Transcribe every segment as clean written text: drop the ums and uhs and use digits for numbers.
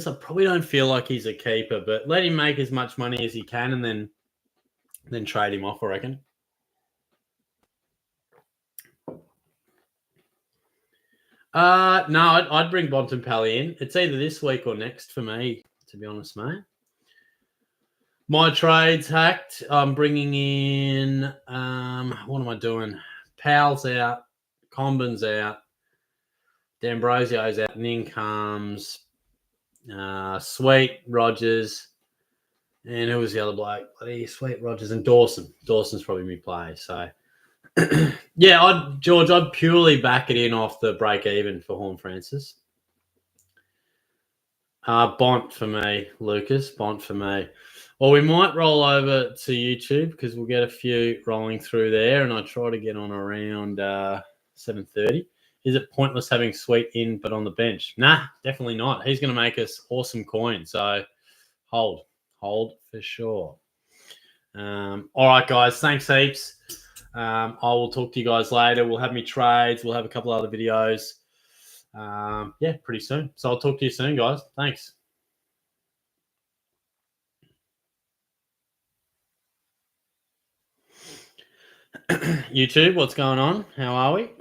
I probably don't feel like he's a keeper, but let him make as much money as he can and then trade him off, I reckon. No, I'd bring Bontempelli in. It's either this week or next for me, to be honest, mate. My trade's hacked. I'm bringing in, what am I doing? Powell's out. Combin's out. D'Ambrosio's out. And in comes Sweet, Rogers, and who was the other bloke? Sweet, Rogers, and Dawson. Dawson's probably me play, so... yeah, I'd purely back it in off the break even for Horn Francis. Bont for me, Lucas. Bont for me. Well, we might roll over to YouTube because we'll get a few rolling through there, and I try to get on around 7:30. Is it pointless having Sweet in but on the bench? Nah, definitely not. He's going to make us awesome coin, so hold for sure. All right, guys. Thanks heaps. I will talk to you guys later. We'll have me trades. We'll have a couple other videos. Yeah, pretty soon. So I'll talk to you soon, guys. Thanks. YouTube, what's going on? How are we?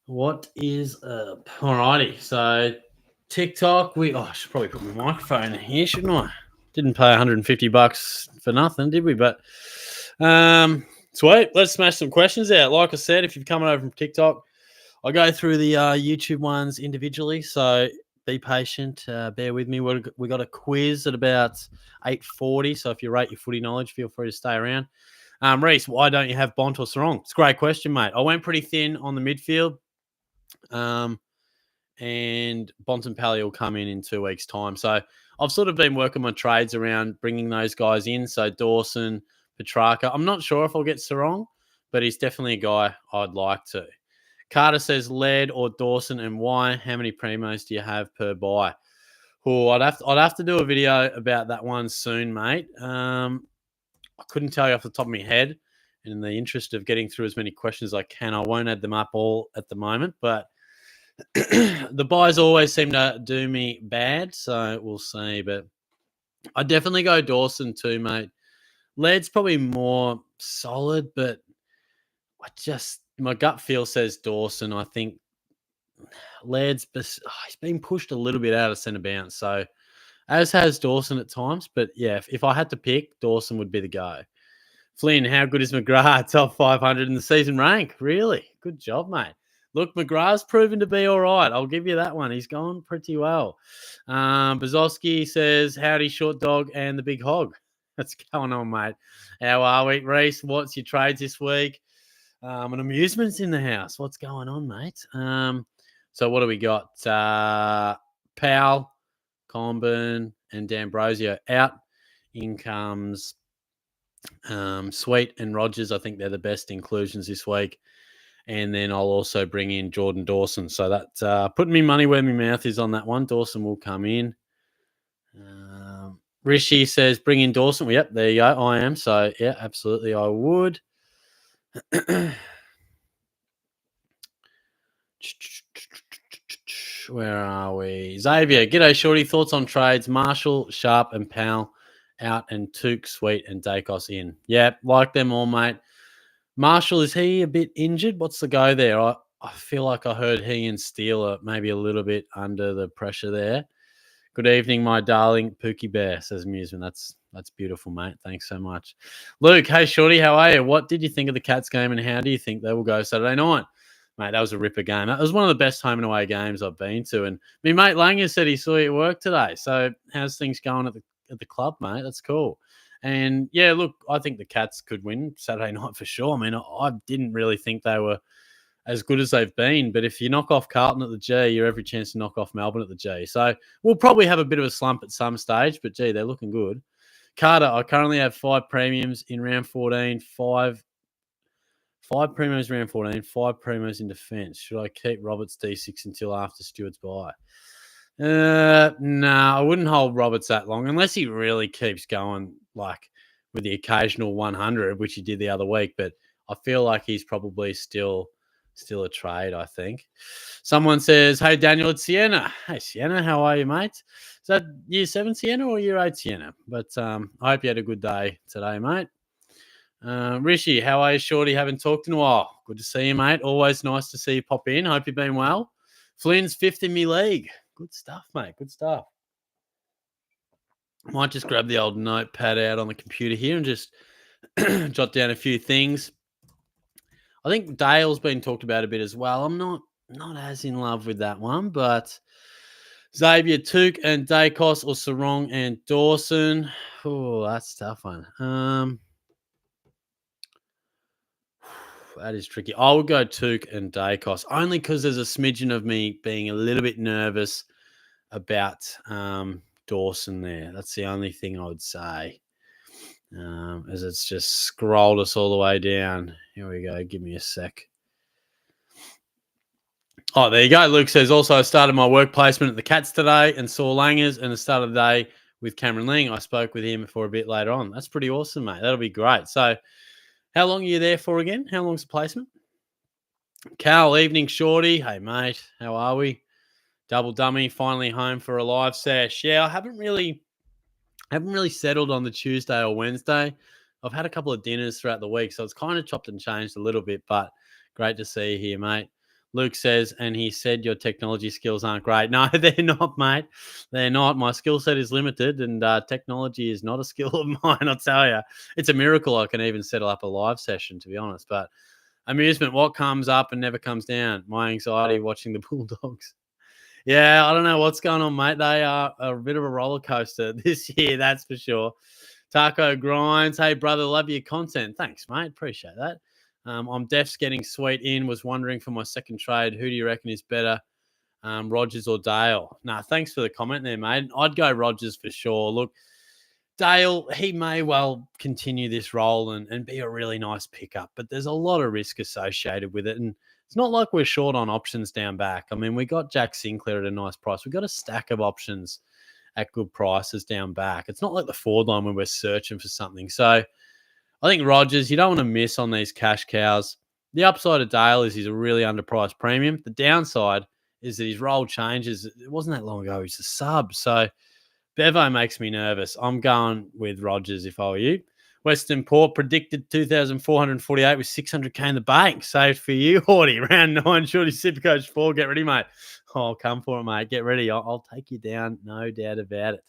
What is up? Alrighty. So TikTok, I should probably put my microphone in here, shouldn't I? Didn't pay $150 for nothing, did we? But sweet. Let's smash some questions out. Like I said, if you're coming over from TikTok, I'll go through the YouTube ones individually. So be patient. Bear with me. We got a quiz at about 8:40. So if you rate your footy knowledge, feel free to stay around. Reese, why don't you have Bont or Sarong? It's a great question, mate. I went pretty thin on the midfield. And Bontempelli will come in 2 weeks' time. So I've sort of been working my trades around bringing those guys in. So Dawson, Petrarca. I'm not sure if I'll get Sarong, but he's definitely a guy I'd like to. Carter says Laird or Dawson and why? How many primos do you have per buy? Oh, I'd have to do a video about that one soon, mate. I couldn't tell you off the top of my head. And in the interest of getting through as many questions as I can, I won't add them up all at the moment. But the buys always seem to do me bad, so we'll see. But I'd definitely go Dawson too, mate. Laird's probably more solid, but my gut feel says Dawson. I think Laird's he's been pushed a little bit out of centre bounce, so as has Dawson at times. But yeah, if I had to pick, Dawson would be the go. Flynn, how good is McGrath? Top 500 in the season rank. Really? Good job, mate. Look, McGrath's proven to be all right. I'll give you that one. He's gone pretty well. Bazowski says, howdy, short dog and the big hog. What's going on, mate? How are we? Reese, what's your trades this week? And amusements in the house. What's going on, mate? So what do we got? Powell, Comben, and D'Ambrosio out. In comes Sweet and Rogers. I think they're the best inclusions this week. And then I'll also bring in Jordan Dawson. So that's putting me money where my mouth is on that one. Dawson will come in. Rishi says, bring in Dawson. Well, yep, there you go. I am. So, yeah, absolutely I would. Where are we? Xavier, g'day, shorty. Thoughts on trades? Marshall, Sharp, and Powell out, and Took, Sweet, and Dacos in. Yeah, like them all, mate. Marshall, is he a bit injured? What's the go there? I feel like I heard he and Steele are maybe a little bit under the pressure there. Good evening, my darling Pookie Bear, says Amusement. That's beautiful, mate. Thanks so much. Luke, hey, shorty, how are you? What did you think of the Cats game and how do you think they will go Saturday night? Mate, that was a ripper game. That was one of the best home and away games I've been to. And my mate Langer said he saw you at work today. So how's things going at the club, mate? That's cool. And, yeah, look, I think the Cats could win Saturday night for sure. I mean, I didn't really think they were as good as they've been. But if you knock off Carlton at the G, you're every chance to knock off Melbourne at the G. So we'll probably have a bit of a slump at some stage. But, gee, they're looking good. Carter, I currently have 5 premiums in round 14, 5 premiums round 14, 5 premiums in defence. Should I keep Roberts D6 until after Stewart's bye? No, I wouldn't hold Roberts that long unless he really keeps going like with the occasional 100, which he did the other week. But I feel like he's probably still still a trade, I think. Someone says, "Hey Daniel, it's Sienna. Hey Sienna, how are you, mate? Is that year 7 Sienna or year 8 Sienna?" But I hope you had a good day today, mate. Rishi, how are you, Shorty? Haven't talked in a while. Good to see you, mate. Always nice to see you pop in. Hope you've been well. Flynn's 5th in me league. Good stuff, mate. Good stuff. Might just grab the old notepad out on the computer here and just jot down a few things. I think Dale's been talked about a bit as well. I'm not as in love with that one, but Xavier, Took, and Dacos, or Sarong and Dawson. Oh, that's a tough one. That is tricky. I would go Took and Dacos, only because there's a smidgen of me being a little bit nervous about Dawson there. That's the only thing I would say. As it's just scrolled us all the way down. Here we go. Give me a sec. Oh, there you go. Luke says, also, I started my work placement at the Cats today and saw Langers and the start of the day with Cameron Ling. I spoke with him for a bit later on. That's pretty awesome, mate. That'll be great. So how long are you there for again? How long's the placement? Cal, evening, Shorty. Hey, mate. How are we? Double dummy, finally home for a live sesh. Yeah, I haven't really settled on the Tuesday or Wednesday. I've had a couple of dinners throughout the week, so it's kind of chopped and changed a little bit, but great to see you here, mate. Luke says, and he said your technology skills aren't great. No, they're not, mate. They're not. My skill set is limited, and technology is not a skill of mine, I'll tell you. It's a miracle I can even settle up a live session, to be honest. But amusement, what comes up and never comes down? My anxiety watching the Bulldogs. Yeah, I don't know what's going on, mate. They are a bit of a roller coaster this year, that's for sure. Taco Grinds, hey, brother, love your content. Thanks, mate. Appreciate that. I'm Def's getting sweet in. Was wondering for my second trade, who do you reckon is better, Rogers or Dale? Nah, thanks for the comment there, mate. I'd go Rogers for sure. Look, Dale, he may well continue this role and be a really nice pickup, but there's a lot of risk associated with it. And it's not like we're short on options down back. I mean, we got Jack Sinclair at a nice price. We've got a stack of options at good prices down back. It's not like the forward line when we're searching for something. So I think Rogers, you don't want to miss on these cash cows. The upside of Dale is he's a really underpriced premium. The downside is that his role changes. It wasn't that long ago. He's a sub. So Bevo makes me nervous. I'm going with Rogers if I were you. Western Port predicted 2,448 with 600k in the bank. Saved for you, Horty. Round 9, Shorty SuperCoach 4. Get ready, mate. Oh, come for it, mate. Get ready. I'll take you down. No doubt about it.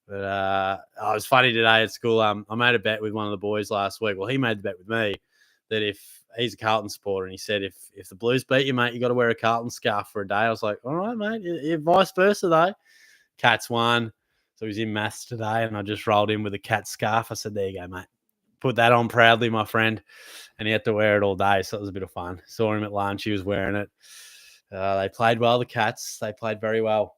But it was funny today at school. I made a bet with one of the boys last week. Well, he made the bet with me that if he's a Carlton supporter, and he said, if the Blues beat you, mate, you got to wear a Carlton scarf for a day. I was like, all right, mate. Vice versa, though. Cats won. So he was in maths today, and I just rolled in with a cat scarf. I said, there you go, mate. Put that on proudly, my friend. And he had to wear it all day, so it was a bit of fun. Saw him at lunch. He was wearing it. They played well, the Cats. They played very well.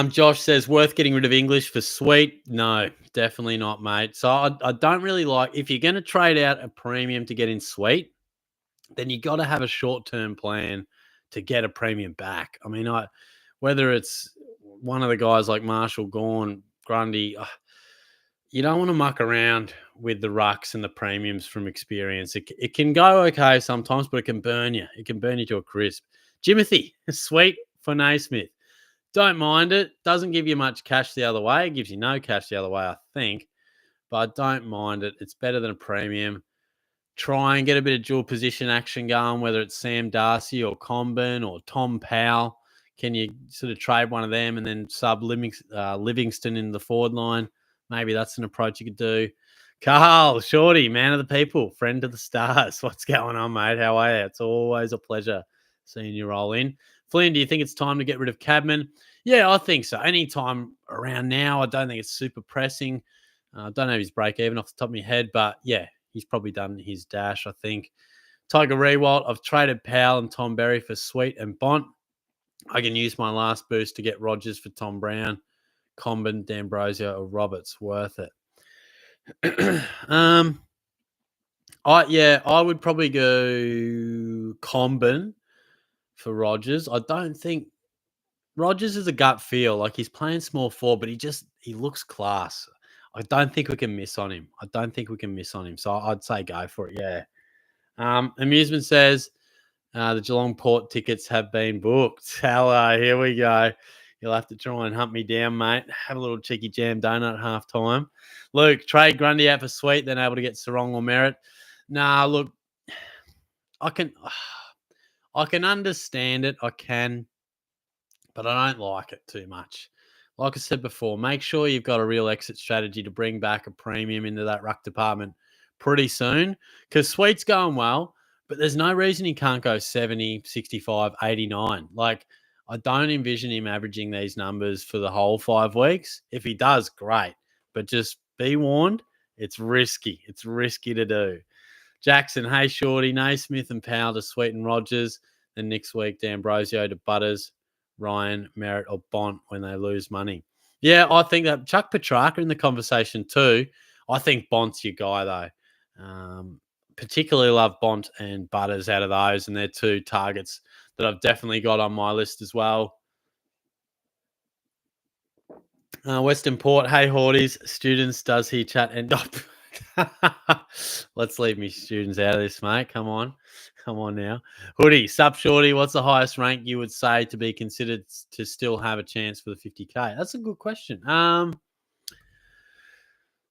Josh says, worth getting rid of English for Sweet? No, definitely not, mate. So I don't really like, if you're going to trade out a premium to get in Sweet, then you got to have a short-term plan to get a premium back. I mean, whether it's one of the guys like Marshall, Gawn, Grundy, you don't want to muck around with the rucks and the premiums from experience. It can go okay sometimes, but it can burn you. It can burn you to a crisp. Jimothy, Sweet for Naismith. Don't mind it. Doesn't give you much cash the other way. It gives you no cash the other way, I think. But I don't mind it. It's better than a premium. Try and get a bit of dual position action going, whether it's Sam Darcy or Comben or Tom Powell. Can you sort of trade one of them and then sub Livingston in the forward line? Maybe that's an approach you could do. Carl, Shorty, man of the people, friend of the stars. What's going on, mate? How are you? It's always a pleasure seeing you roll in. Flynn, do you think it's time to get rid of Cadman? Yeah, I think so. Anytime around now, I don't think it's super pressing. I don't know if he's break even off the top of my head, but yeah, he's probably done his dash, I think. Tiger Rewalt, I've traded Powell and Tom Berry for Sweet and Bont. I can use my last boost to get Rogers for Tom Brown, Comben, D'Ambrosio, or Roberts. Worth it. I would probably go Comben for Rogers. I don't think Rogers is a gut feel. Like, he's playing small forward, but he looks class. I don't think we can miss on him. So I'd say go for it. Yeah. Amusement says the Geelong Port tickets have been booked. Hello, here we go. You'll have to try and hunt me down, mate. Have a little cheeky jam donut at half time. Luke, trade Grundy out for Sweet, then able to get Sarong or Merritt. Nah, look, I can understand it. I can, but I don't like it too much. Like I said before, make sure you've got a real exit strategy to bring back a premium into that ruck department pretty soon, because Sweet's going well, but there's no reason he can't go 70, 65, 89. Like, I don't envision him averaging these numbers for the whole 5 weeks. If he does, great. But just be warned, it's risky. It's risky to do. Jackson, hey, Shorty, Naismith and Powell to Sweet and Rogers. Then next week, D'Ambrosio to Butters, Ryan, Merritt, or Bont when they lose money. Yeah, I think that Chuck Petrarca in the conversation too. I think Bont's your guy, though. Particularly love Bont and Butters out of those, and they're 2 targets that I've definitely got on my list as well. Western Port, hey, Horties, students, does he chat and up? Let's leave me students out of this, mate. Come on now. Hoodie, sup, Shorty, what's the highest rank you would say to be considered to still have a chance for the 50K? That's a good question.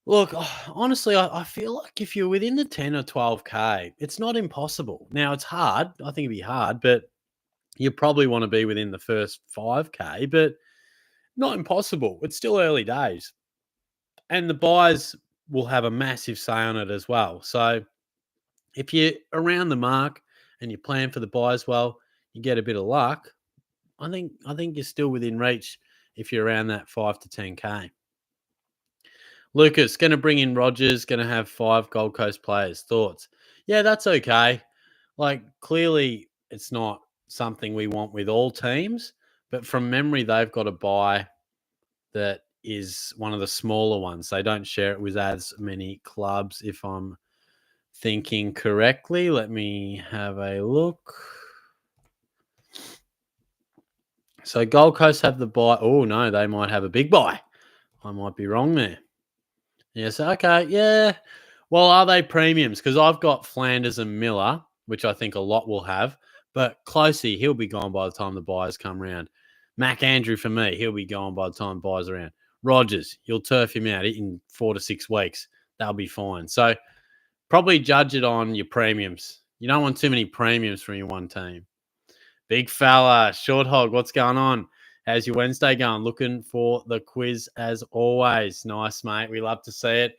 Look, honestly, I feel like if you're within the 10 or 12K, it's not impossible. Now, it's hard. I think it'd be hard, but you probably want to be within the first 5K, but not impossible. It's still early days. And the buys will have a massive say on it as well. So if you're around the mark and you plan for the buys well, you get a bit of luck. I think you're still within reach if you're around that 5 to 10K. Lucas, going to bring in Rogers, going to have 5 Gold Coast players. Thoughts? Yeah, that's okay. Like, clearly it's not something we want with all teams, but from memory, they've got a buy that is one of the smaller ones. They don't share it with as many clubs, if I'm thinking correctly. Let me have a look. So Gold Coast have the buy. Oh, no, they might have a big buy. I might be wrong there. Yes, okay, yeah. Well, are they premiums? Because I've got Flanders and Miller, which I think a lot will have. But Closey, he'll be gone by the time the buyers come around. Mac Andrew, for me, he'll be gone by the time the buyers are around. Rogers, you'll turf him out in 4 to 6 weeks. That'll be fine. So probably judge it on your premiums. You don't want too many premiums from your one team. Big fella, Short Hog, what's going on? How's your Wednesday going? Looking for the quiz as always. Nice, mate. We love to see it.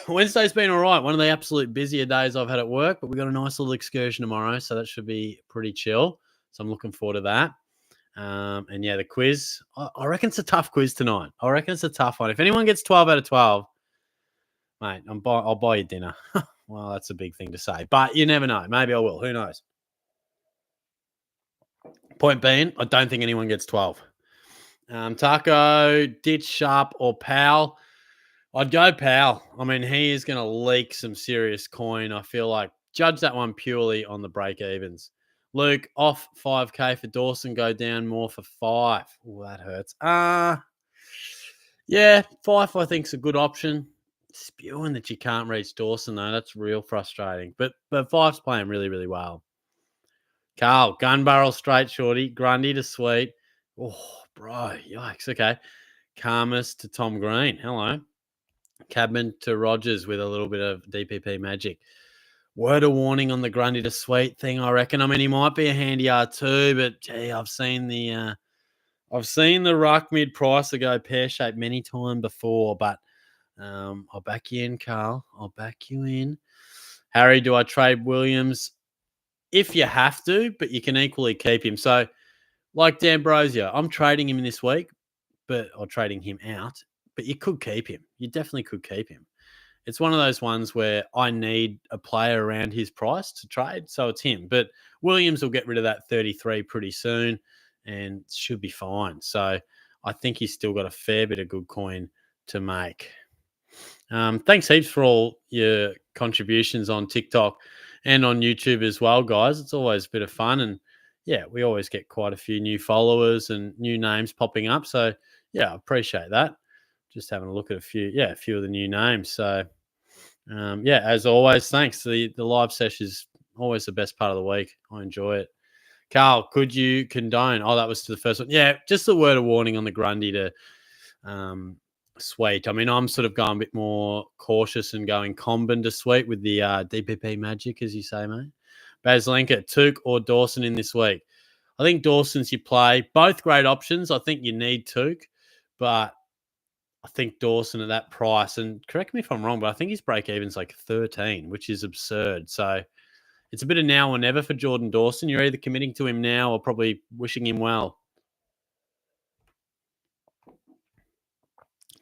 Wednesday's been all right. One of the absolute busier days I've had at work, but we've got a nice little excursion tomorrow, so that should be pretty chill. So I'm looking forward to that. And yeah, the quiz, I reckon it's a tough quiz tonight. I reckon it's a tough one. If anyone gets 12 out of 12, mate, I'll buy you dinner. Well, that's a big thing to say, but you never know. Maybe I will. Who knows? Point being, I don't think anyone gets 12. Taco, Ditch, Sharp, or Powell. I'd go Powell. I mean, he is going to leak some serious coin. I feel like judge that one purely on the break evens. Luke, off 5K for Dawson, go down more for 5. Oh, that hurts. Yeah, 5 I think is a good option. Spewing that you can't reach Dawson, though, that's real frustrating. But 5's playing really, really well. Carl, gun barrel straight, Shorty. Grundy to Sweet. Oh, bro, yikes. Okay. Karmas to Tom Green. Hello. Cabman to Rogers with a little bit of DPP magic. Word of warning on the Grundy to Sweet thing, I reckon. I mean, he might be a handy R2, but gee, I've seen the ruck mid pricer go pear shaped many times before. But I'll back you in, Carl. I'll back you in. Harry, do I trade Williams? If you have to, but you can equally keep him. So, like D'Ambrosio, I'm trading him this week, or trading him out. But you could keep him. You definitely could keep him. It's one of those ones where I need a player around his price to trade, so it's him. But Williams will get rid of that 33 pretty soon and should be fine. So I think he's still got a fair bit of good coin to make. Thanks heaps for all your contributions on TikTok and on YouTube as well, guys. It's always a bit of fun. And, yeah, we always get quite a few new followers and new names popping up. So, yeah, I appreciate that. Just having a look at a few of the new names. So Yeah, as always, thanks. The live session is always the best part of the week. I enjoy it. Carl, could you condone? Oh, that was to the first one. Yeah, just a word of warning on the Grundy to Sweet. I mean, I'm sort of going a bit more cautious and going Combin to Sweet with the DPP magic, as you say, mate. Baslenka, Took or Dawson in this week? I think Dawson's you play. Both great options. I think you need Took, but I think Dawson at that price, and correct me if I'm wrong, but I think his break even's like 13, which is absurd. So it's a bit of now or never for Jordan Dawson. You're either committing to him now or probably wishing him well.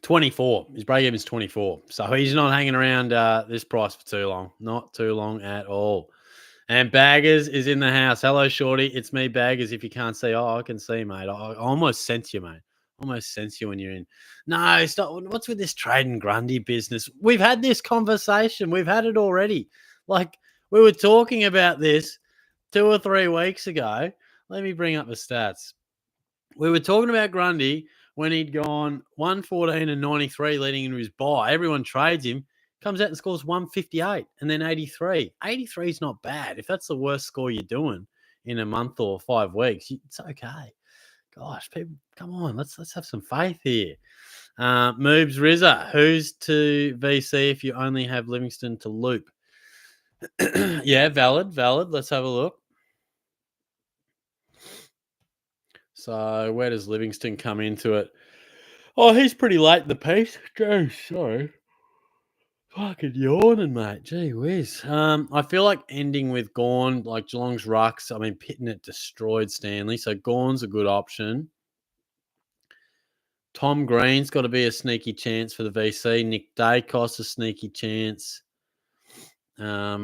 24. His break even's 24. So he's not hanging around this price for too long. Not too long at all. And Baggers is in the house. Hello, Shorty. It's me, Baggers. If you can't see, I can see, mate. I almost sense you, mate. Almost sense you when you're in. No, stop. What's with this trade and Grundy business? We've had this conversation. We've had it already. Like, we were talking about this 2 or 3 weeks ago. Let me bring up the stats. We were talking about Grundy when he'd gone 114 and 93 leading into his bye. Everyone trades him, comes out and scores 158 and then 83. 83 is not bad. If that's the worst score you're doing in a month or 5 weeks, it's okay. Gosh, people, come on, let's have some faith here. Moobs Rizza, who's to VC if you only have Livingston to loop? Yeah, valid. Let's have a look. So where does Livingston come into it? Oh, he's pretty late in the piece. Gee, sorry. Fucking yawning, mate. Gee whiz. I feel like ending with Gawn, like Geelong's rucks. I mean, Pitnett destroyed Stanley, so Gawn's a good option. Tom Green's got to be a sneaky chance for the VC. Nick Dacos a sneaky chance. I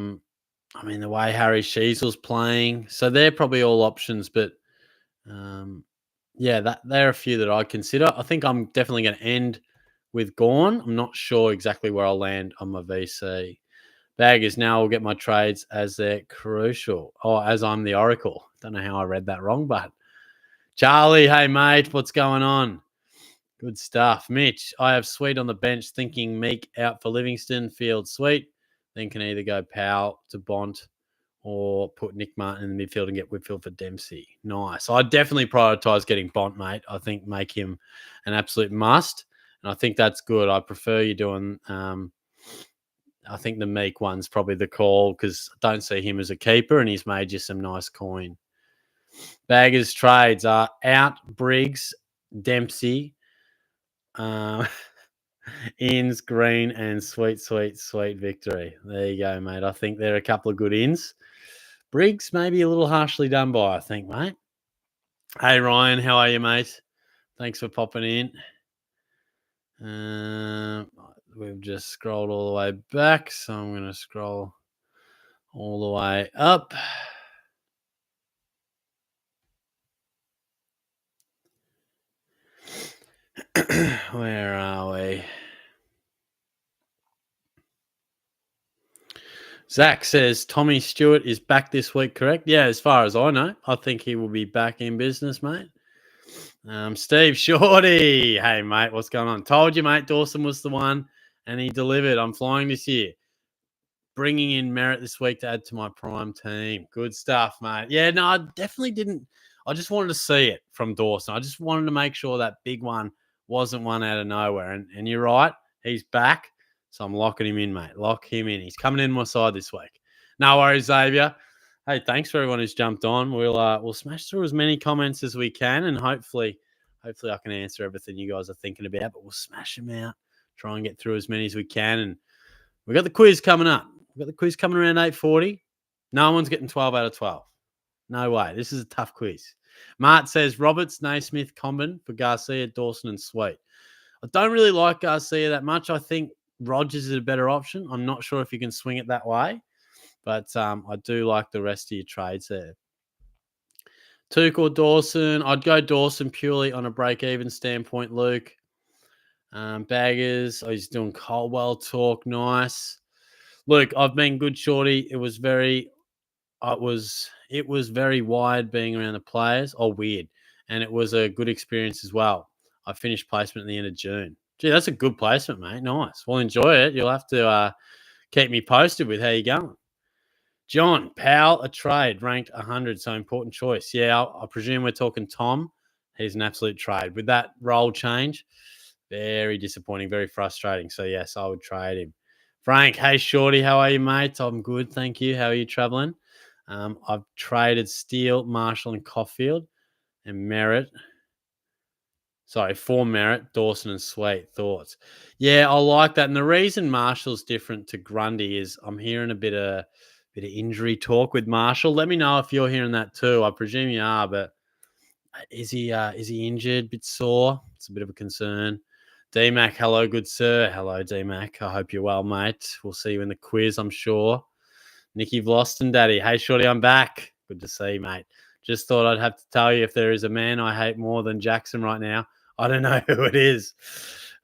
mean, the way Harry Sheezel's playing. So they're probably all options, but yeah, they're a few that I consider. I think I'm definitely going to end with Gawn. I'm not sure exactly where I'll land on my VC. Baggers, now I'll get my trades as they're crucial. Oh, as I'm the Oracle. Don't know how I read that wrong, but Charlie, hey, mate, what's going on? Good stuff. Mitch, I have Sweet on the bench thinking Meek out for Livingston, Field Sweet. Then can either go Powell to Bont or put Nick Martin in the midfield and get Whitfield for Dempsey. Nice. I'd definitely prioritise getting Bont, mate. I think make him an absolute must. And I think that's good. I prefer you doing I think the Meek one's probably the call because I don't see him as a keeper and he's made you some nice coin. Baggers trades are out Briggs, Dempsey, ins, Green, and sweet victory. There you go, mate. I think they're a couple of good ins. Briggs maybe a little harshly done by, I think, mate. Hey, Ryan, how are you, mate? Thanks for popping in. We've just scrolled all the way back, so I'm going to scroll all the way up. Where are we? Zach says Tommy Stewart is back this week, correct? Yeah, as far as I know. I think he will be back in business, mate. Steve Shorty. Hey, mate, what's going on? Told you, mate, Dawson was the one, and he delivered. I'm flying this year. Bringing in Merritt this week to add to my prime team. Good stuff, mate. Yeah, no, I definitely didn't. I just wanted to see it from Dawson. I just wanted to make sure that big one wasn't one out of nowhere. And you're right, he's back. So I'm locking him in, mate. Lock him in. He's coming in my side this week. No worries, Xavier. Hey, thanks for everyone who's jumped on. We'll smash through as many comments as we can, and hopefully I can answer everything you guys are thinking about. But we'll smash them out. Try and get through as many as we can. And we've got the quiz coming up. We've got the quiz coming around 8:40. No one's getting 12 out of 12. No way. This is a tough quiz. Mart says Roberts, Naismith, Combin for Garcia, Dawson, and Sweet. I don't really like Garcia that much. I think Rogers is a better option. I'm not sure if you can swing it that way, but I do like the rest of your trades there. Took or Dawson? I'd go Dawson purely on a break-even standpoint, Luke. Baggers, he's doing Colwell talk. Nice. Luke, I've been good, Shorty. It was very wide being around the players. Oh, weird. And it was a good experience as well. I finished placement at the end of June. Gee, that's a good placement, mate. Nice. Well, enjoy it. You'll have to keep me posted with how you going. John, Powell, a trade, ranked 100, so important choice. Yeah, I presume we're talking Tom. He's an absolute trade. With that role change, very disappointing, very frustrating. So, yes, I would trade him. Frank, hey, Shorty, how are you, mate? I'm good, thank you. How are you traveling? I've traded Steele, Marshall, and Caulfield and Merritt. Sorry, for Merritt, Dawson, and Sweet. Thoughts? Yeah, I like that. And the reason Marshall's different to Grundy is I'm hearing a bit of injury talk with Marshall. Let me know if you're hearing that too. I presume you are, but is he injured? Bit sore? It's a bit of a concern. DMAC, hello, good sir. Hello, DMAC. I hope you're well, mate. We'll see you in the quiz, I'm sure. Nicky Vlosten, Daddy. Hey, Shorty, I'm back. Good to see you, mate. Just thought I'd have to tell you if there is a man I hate more than Jackson right now, I don't know who it is.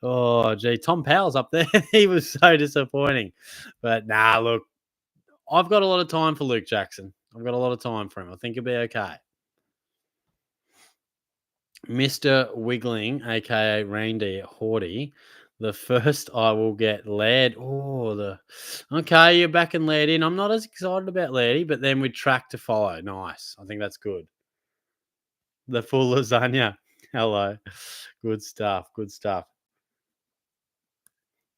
Oh, gee, Tom Powell's up there. He was so disappointing. But nah, look, I've got a lot of time for Luke Jackson. I've got a lot of time for him. I think he'll be okay. Mr. Wiggling, aka Reindeer Horty. The first I will get Laird. Okay, you're back in Laird in. I'm not as excited about Lairdy, but then with track to follow. Nice. I think that's good. The full lasagna. Hello. Good stuff. Good stuff.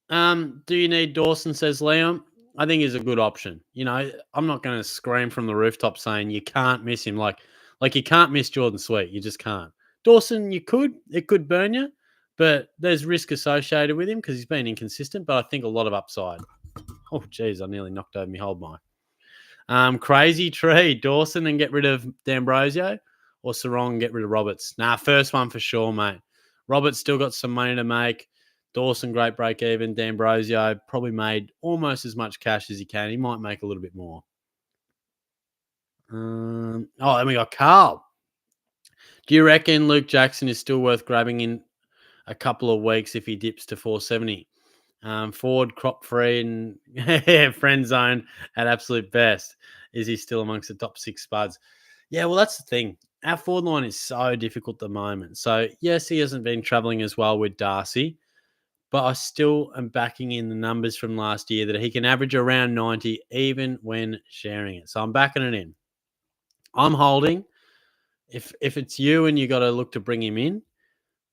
Do you need Dawson, says Liam? I think he's a good option. You know, I'm not going to scream from the rooftop saying you can't miss him. Like you can't miss Jordan Sweet. You just can't. Dawson, you could. It could burn you, but there's risk associated with him because he's been inconsistent, but I think a lot of upside. Oh, geez, I nearly knocked over my hold mic. Crazy tree, Dawson and get rid of D'Ambrosio or Sarong and get rid of Roberts. Nah, first one for sure, mate. Roberts still got some money to make. Dawson, great break even. D'Ambrosio probably made almost as much cash as he can. He might make a little bit more. Then we got Carl. Do you reckon Luke Jackson is still worth grabbing in a couple of weeks if he dips to 470? Ford, crop free, and friend zone at absolute best. Is he still amongst the top 6 spuds? Yeah, well, that's the thing. Our forward line is so difficult at the moment. So, yes, he hasn't been travelling as well with Darcy, but I still am backing in the numbers from last year that he can average around 90 even when sharing it. So I'm backing it in. I'm holding. If it's you and you got to look to bring him in,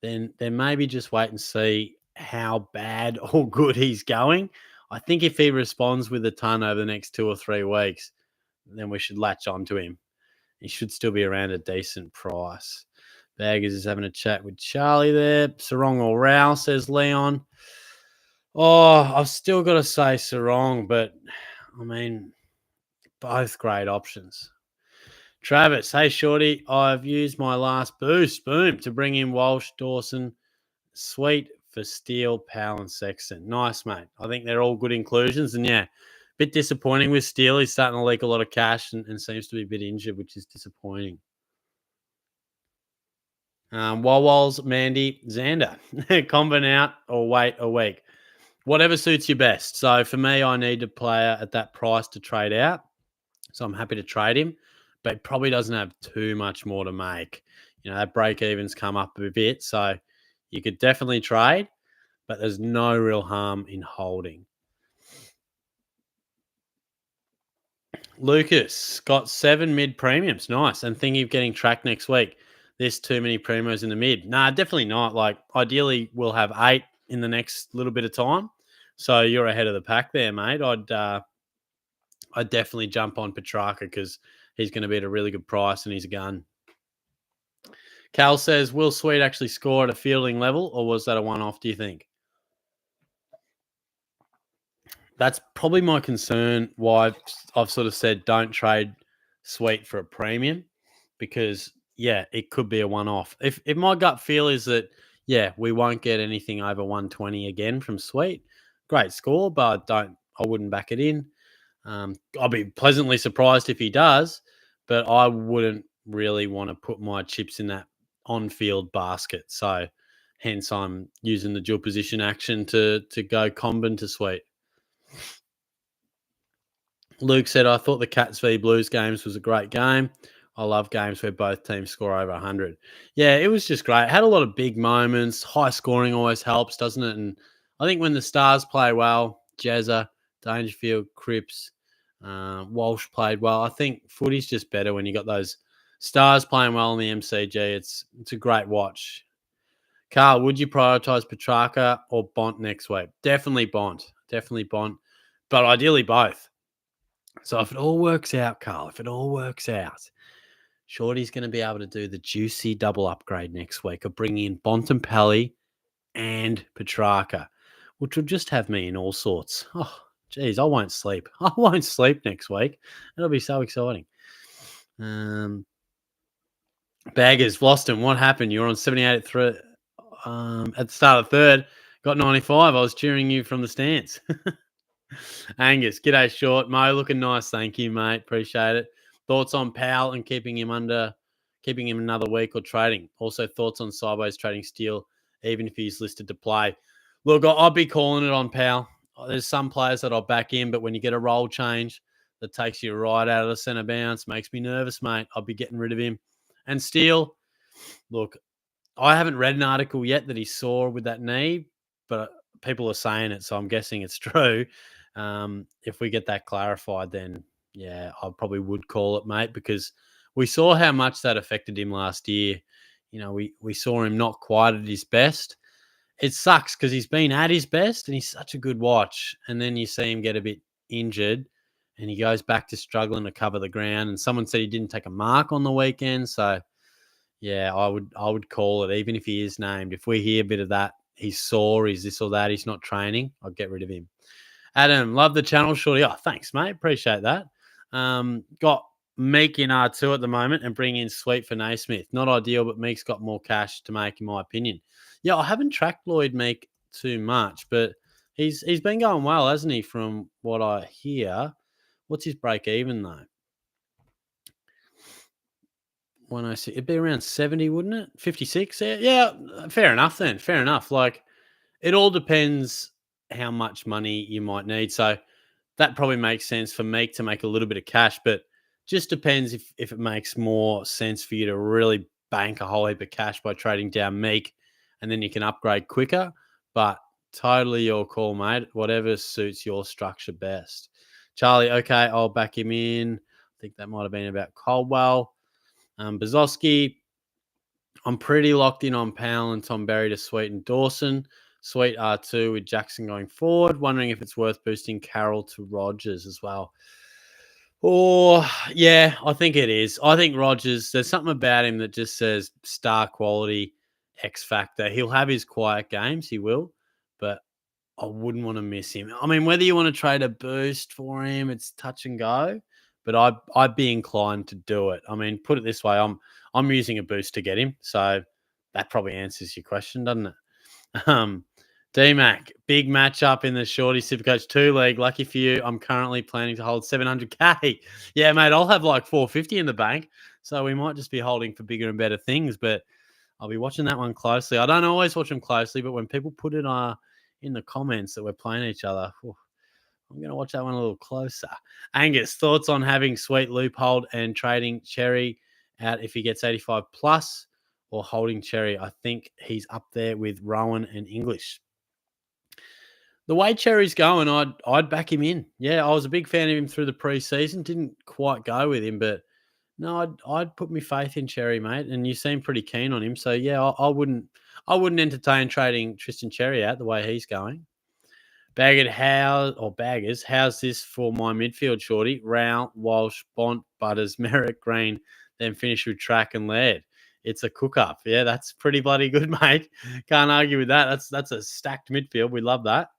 then maybe just wait and see how bad or good he's going. I think if he responds with a ton over the next 2 or 3 weeks, then we should latch onto him. He should still be around a decent price. Baggers is having a chat with Charlie there. Sarong or Rao, says Leon. Oh, I've still got to say Sarong, but I mean, both great options. Travis, hey Shorty, I've used my last boost, boom, to bring in Walsh, Dawson, Sweet for Steele, Powell, and Sexton. Nice, mate. I think they're all good inclusions. And yeah, a bit disappointing with Steele. He's starting to leak a lot of cash and seems to be a bit injured, which is disappointing. Walwals, Mandy, Xander. Combine out or wait a week. Whatever suits you best. So for me, I need a player at that price to trade out. So I'm happy to trade him, but he probably doesn't have too much more to make. You know, that break even's come up a bit. So you could definitely trade, but there's no real harm in holding. Lucas got 7 mid premiums. Nice. And thinking of getting tracked next week. There's too many primos in the mid. Nah, definitely not. Like, ideally, we'll have 8 in the next little bit of time. So you're ahead of the pack there, mate. I'd definitely jump on Petrarca because he's going to be at a really good price and he's a gun. Cal says, will Sweet actually score at a fielding level or was that a one-off, do you think? That's probably my concern why I've sort of said don't trade Sweet for a premium because, yeah, it could be a one-off. If my gut feel is that, yeah, we won't get anything over 120 again from Sweet, great score, but I wouldn't back it in. I'll be pleasantly surprised if he does, but I wouldn't really want to put my chips in that on-field basket. So hence I'm using the dual position action to go Combin to Sweet. Luke said, I thought the Cats v Blues games was a great game. I love games where both teams score over 100. Yeah, it was just great. It had a lot of big moments. High scoring always helps, doesn't it? And I think when the Stars play well, Jezza Dangerfield, Cripps, Walsh played well. I think footy's just better when you got those stars playing well in the MCG. It's a great watch. Carl, would you prioritise Petrarca or Bont next week? Definitely Bont. Definitely Bont. But ideally both. So if it all works out, Carl, if it all works out, Shorty's going to be able to do the juicy double upgrade next week of bringing in Bontempelli and Petrarca, which will just have me in all sorts. Oh, geez, I won't sleep. I won't sleep next week. It'll be so exciting. Baggers, Влoston, what happened? You were on 78 at the start of third, got 95. I was cheering you from the stands. Angus, g'day, Short. Mo, looking nice. Thank you, mate. Appreciate it. Thoughts on Powell and keeping him another week or trading? Also, thoughts on sideways trading Steele, even if he's listed to play. Look, I'll be calling it on Powell. There's some players that I'll back in, but when you get a role change that takes you right out of the centre bounce, makes me nervous, mate. I'll be getting rid of him. And Steele, look, I haven't read an article yet that he saw with that knee, but people are saying it, so I'm guessing it's true. If we get that clarified, then yeah, I probably would call it, mate, because we saw how much that affected him last year. You know, we saw him not quite at his best. It sucks because he's been at his best and he's such a good watch. And then you see him get a bit injured and he goes back to struggling to cover the ground. And someone said he didn't take a mark on the weekend. So yeah, I would call it, even if he is named. If we hear a bit of that, he's sore, he's this or that, he's not training, I'll get rid of him. Adam, love the channel, Shorty. Oh, thanks, mate. Appreciate that. Got Meek in R2 at the moment and bring in Sweet for Naismith. Not ideal, but Meek's got more cash to make, in my opinion. Yeah, I haven't tracked Lloyd Meek too much, but he's been going well, hasn't he, from what I hear? What's his break even, though? 106. It'd be around 70, wouldn't it? 56? Yeah, fair enough then. Fair enough. Like, it all depends how much money you might need. So that probably makes sense for Meek to make a little bit of cash, but just depends if it makes more sense for you to really bank a whole heap of cash by trading down Meek and then you can upgrade quicker. But totally your call, mate. Whatever suits your structure best. Charlie, okay, I'll back him in. I think that might have been about Caldwell. Bazowski, I'm pretty locked in on Powell and Tom Berry to Sweet and Dawson. Sweet R2 with Jackson going forward. Wondering if it's worth boosting Carroll to Rogers as well. Oh, yeah, I think it is. I think Rogers, there's something about him that just says star quality, X factor. He'll have his quiet games, he will, but I wouldn't want to miss him. I mean, whether you want to trade a boost for him, it's touch and go, but I'd be inclined to do it. I mean, put it this way, I'm using a boost to get him, so that probably answers your question, doesn't it? DMAC, big matchup in the Shorty Supercoach 2 league. Lucky for you, I'm currently planning to hold 700K. Yeah, mate, I'll have like 450 in the bank, so we might just be holding for bigger and better things, but I'll be watching that one closely. I don't always watch them closely, but when people put it in the comments that we're playing each other, I'm going to watch that one a little closer. Angus, thoughts on having Sweet Loophole and trading Cherry out if he gets 85 plus or holding Cherry? I think he's up there with Rowan and English. The way Cherry's going, I'd back him in. Yeah, I was a big fan of him through the preseason. Didn't quite go with him, but no, I'd put my faith in Cherry, mate. And you seem pretty keen on him, so yeah, I wouldn't entertain trading Tristan Cherry out the way he's going. Baggers, how's this for my midfield, Shorty? Rao, Walsh, Bont, Butters, Merrick, Green, then finish with Track and Laird. It's a cook-up. Yeah, that's pretty bloody good, mate. Can't argue with that. That's a stacked midfield. We love that.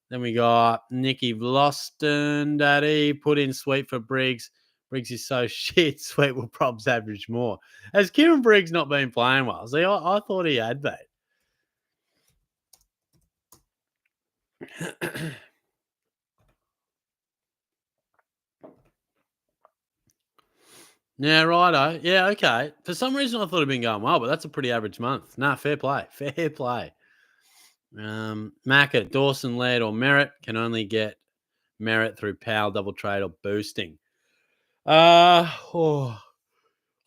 Then we got Nicky Vloston, Daddy, put in Sweet for Briggs. Briggs is so shit. Sweet will probs average more. Has Kieran Briggs not been playing well? See, I thought he had, mate. Yeah, righto. Yeah, okay. For some reason, I thought it'd been going well, but that's a pretty average month. Nah, fair play. Fair play. Macca, Dawson, Laird, or Merritt can only get Merritt through Powell, double trade, or boosting. I'm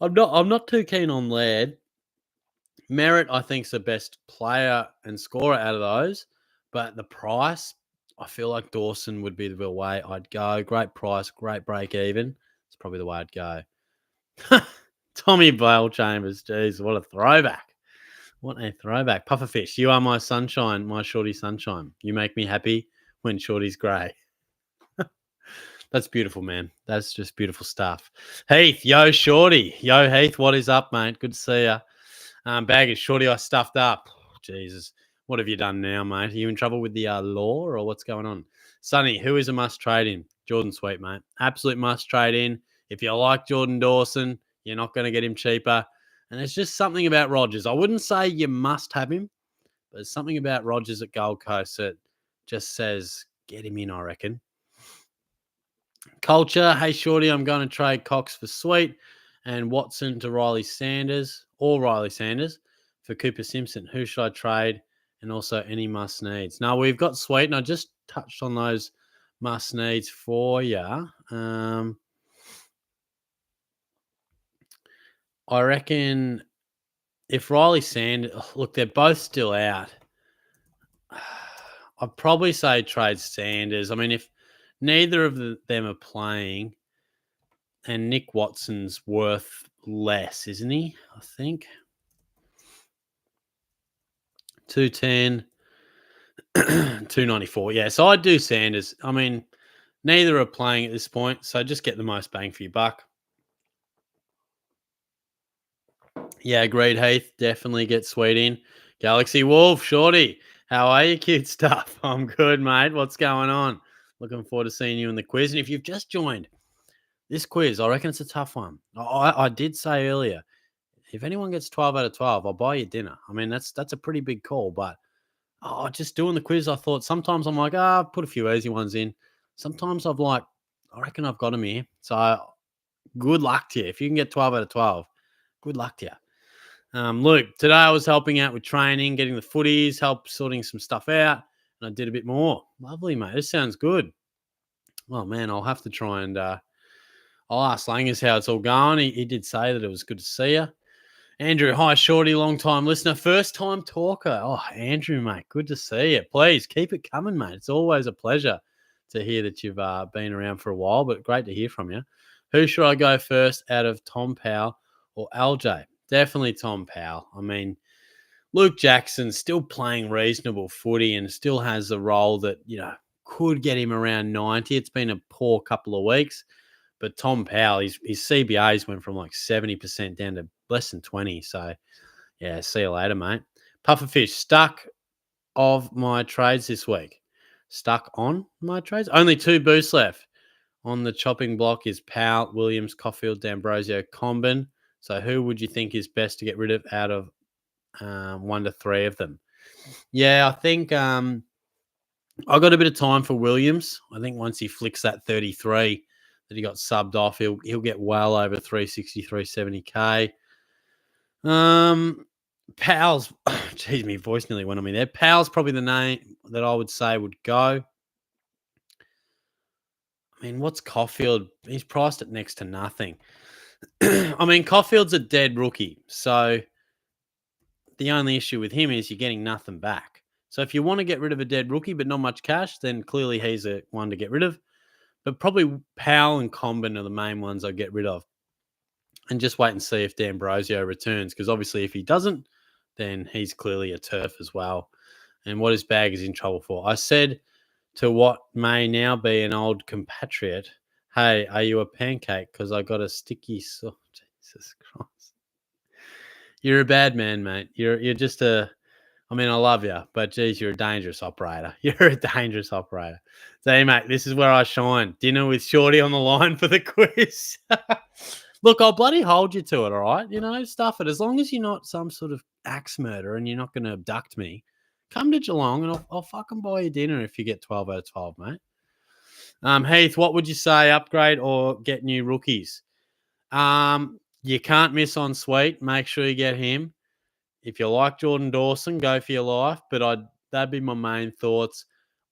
not too keen on Laird. Merritt, I think, is the best player and scorer out of those, but the price, I feel like Dawson would be the way I'd go. Great price, great break even. It's probably the way I'd go. Tommy Bale Chambers. Jeez, what a throwback. What a throwback. Pufferfish, you are my sunshine, my shorty sunshine. You make me happy when shorty's grey. That's beautiful, man. That's just beautiful stuff. Heath, yo, shorty. Yo, Heath, what is up, mate? Good to see you. Baggage, shorty, I stuffed up. Jesus. What have you done now, mate? Are you in trouble with the law or what's going on? Sonny, who is a must trade in? Jordan Sweet, mate. Absolute must trade in. If you like Jordan Dawson, you're not going to get him cheaper. And there's just something about Rodgers. I wouldn't say you must have him, but there's something about Rodgers at Gold Coast that just says get him in, I reckon. Culture, hey, shorty, I'm going to trade Cox for Sweet and Watson to Riley Sanders for Cooper Simpson. Who should I trade? And also any must needs. Now we've got Sweet, and I just touched on those must needs for you. I reckon if Riley Sanders, look, they're both still out. I'd probably say trade Sanders. I mean, if neither of them are playing, and Nick Watson's worth less, isn't he? I think 210, 294. Yeah, so I'd do Sanders. I mean, neither are playing at this point, so just get the most bang for your buck. Yeah, agreed, Heath. Definitely get Sweet in. Galaxy Wolf, shorty. How are you, cute stuff? I'm good, mate. What's going on? Looking forward to seeing you in the quiz. And if you've just joined this quiz, I reckon it's a tough one. I did say earlier, if anyone gets 12 out of 12, I'll buy you dinner. I mean, that's a pretty big call, but just doing the quiz, I thought sometimes I'm like, I've put a few easy ones in. Sometimes I've like, I reckon I've got them here. So good luck to you. If you can get 12 out of 12, good luck to you. Luke, today I was helping out with training, getting the footies, help sorting some stuff out, and I did a bit more. Lovely, mate. This sounds good. Well, man, I'll have to try and I'll ask Langers how it's all going. He did say that it was good to see you. Andrew, hi, shorty, long-time listener, first-time talker. Oh, Andrew, mate, good to see you. Please keep it coming, mate. It's always a pleasure to hear that you've been around for a while, but great to hear from you. Who should I go first out of Tom Powell or LJ? Definitely Tom Powell. I mean, Luke Jackson's still playing reasonable footy and still has a role that, could get him around 90. It's been a poor couple of weeks. But Tom Powell, his CBAs went from like 70% down to less than 20. So, yeah, see you later, mate. Pufferfish, stuck of my trades this week. Stuck on my trades? Only 2 boosts left. On the chopping block is Powell, Williams, Caulfield, D'Ambrosio, Combin. So who would you think is best to get rid of out of 1 to 3 of them? Yeah, I think I got a bit of time for Williams. I think once he flicks that 33 that he got subbed off, he'll get well over 360, 370K. Powell's, geez, my voice nearly went on me there. Powell's probably the name that I would say would go. I mean, what's Caulfield? He's priced at next to nothing. I mean, Caulfield's a dead rookie, so the only issue with him is you're getting nothing back. So if you want to get rid of a dead rookie but not much cash, then clearly he's a one to get rid of. But probably Powell and Combin are the main ones I'd get rid of. And just wait and see if D'Ambrosio returns, because obviously if he doesn't, then he's clearly a turf as well. And what his bag is in trouble for. I said to what may now be an old compatriot, hey, are you a pancake? Because I got a sticky sauce. Jesus Christ. You're a bad man, mate. You're just I love you, but geez, you're a dangerous operator. You're a dangerous operator. So, hey, mate, this is where I shine. Dinner with Shorty on the line for the quiz. Look, I'll bloody hold you to it, all right? Stuff it. As long as you're not some sort of axe murderer and you're not going to abduct me, come to Geelong and I'll fucking buy you dinner if you get 12 out of 12, mate. Heath, what would you say, upgrade or get new rookies? You can't miss on Sweet. Make sure you get him. If you like Jordan Dawson, go for your life. But that'd be my main thoughts.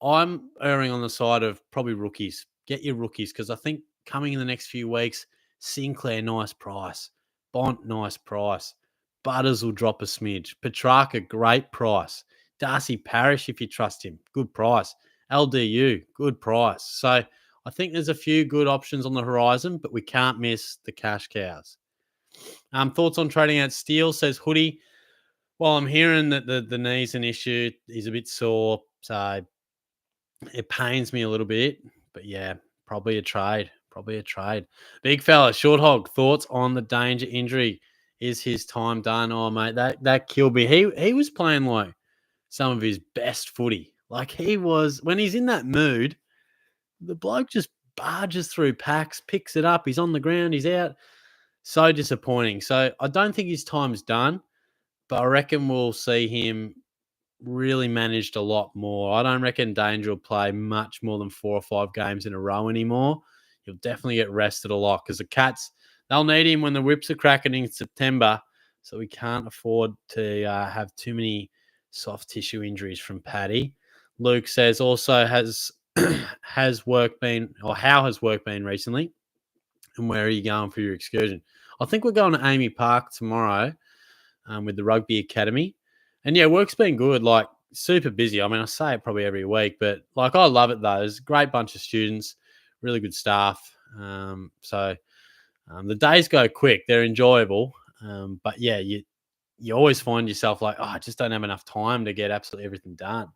I'm erring on the side of probably rookies. Get your rookies, because I think coming in the next few weeks, Sinclair, nice price. Bont, nice price. Butters will drop a smidge. Petrarca, great price. Darcy Parish, if you trust him, good price. LDU, good price. So I think there's a few good options on the horizon, but we can't miss the cash cows. Thoughts on trading out Steele, says Hoodie. Well, I'm hearing that the knee's an issue. He's a bit sore, so it pains me a little bit. But yeah, probably a trade. Probably a trade. Big fella, Short Hog, thoughts on the Danger injury? Is his time done? Oh, mate, that killed me. He was playing like some of his best footy. Like he was, when he's in that mood, the bloke just barges through packs, picks it up. He's on the ground. He's out. So disappointing. So I don't think his time's done, but I reckon we'll see him really managed a lot more. I don't reckon Danger will play much more than 4 or 5 games in a row anymore. He'll definitely get rested a lot because the Cats, they'll need him when the whips are cracking in September. So we can't afford to have too many soft tissue injuries from Paddy. Luke says also has work been, or how has work been recently? And where are you going for your excursion? I think we're going to Amy Park tomorrow with the Rugby Academy. And yeah, work's been good, like super busy. I mean, I say it probably every week, but like I love it though. There's a great bunch of students, really good staff. So the days go quick. They're enjoyable. But yeah, you always find yourself like, oh, I just don't have enough time to get absolutely everything done.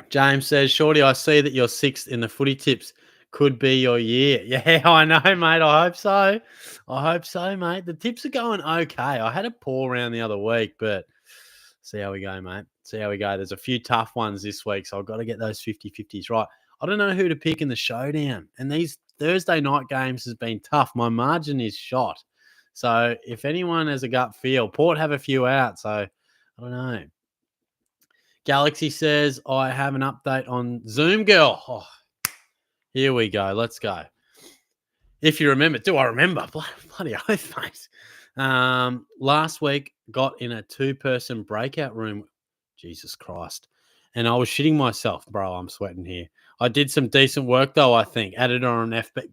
James says, Shorty, I see that you're 6th in the footy tips. Could be your year. Yeah, I know, mate. I hope so. I hope so, mate. The tips are going okay. I had a poor round the other week, but see how we go, mate. See how we go. There's a few tough ones this week, so I've got to get those 50-50s right. I don't know who to pick in the showdown. And these Thursday night games has been tough. My margin is shot. So if anyone has a gut feel, Port have a few out, so I don't know. Galaxy says, I have an update on Zoom Girl. Oh, here we go. Let's go. If you remember, do I remember? Bloody oath, mate. Last week, got in a 2-person breakout room. Jesus Christ. And I was shitting myself, bro. I'm sweating here. I did some decent work, though, I think. Added on an FB.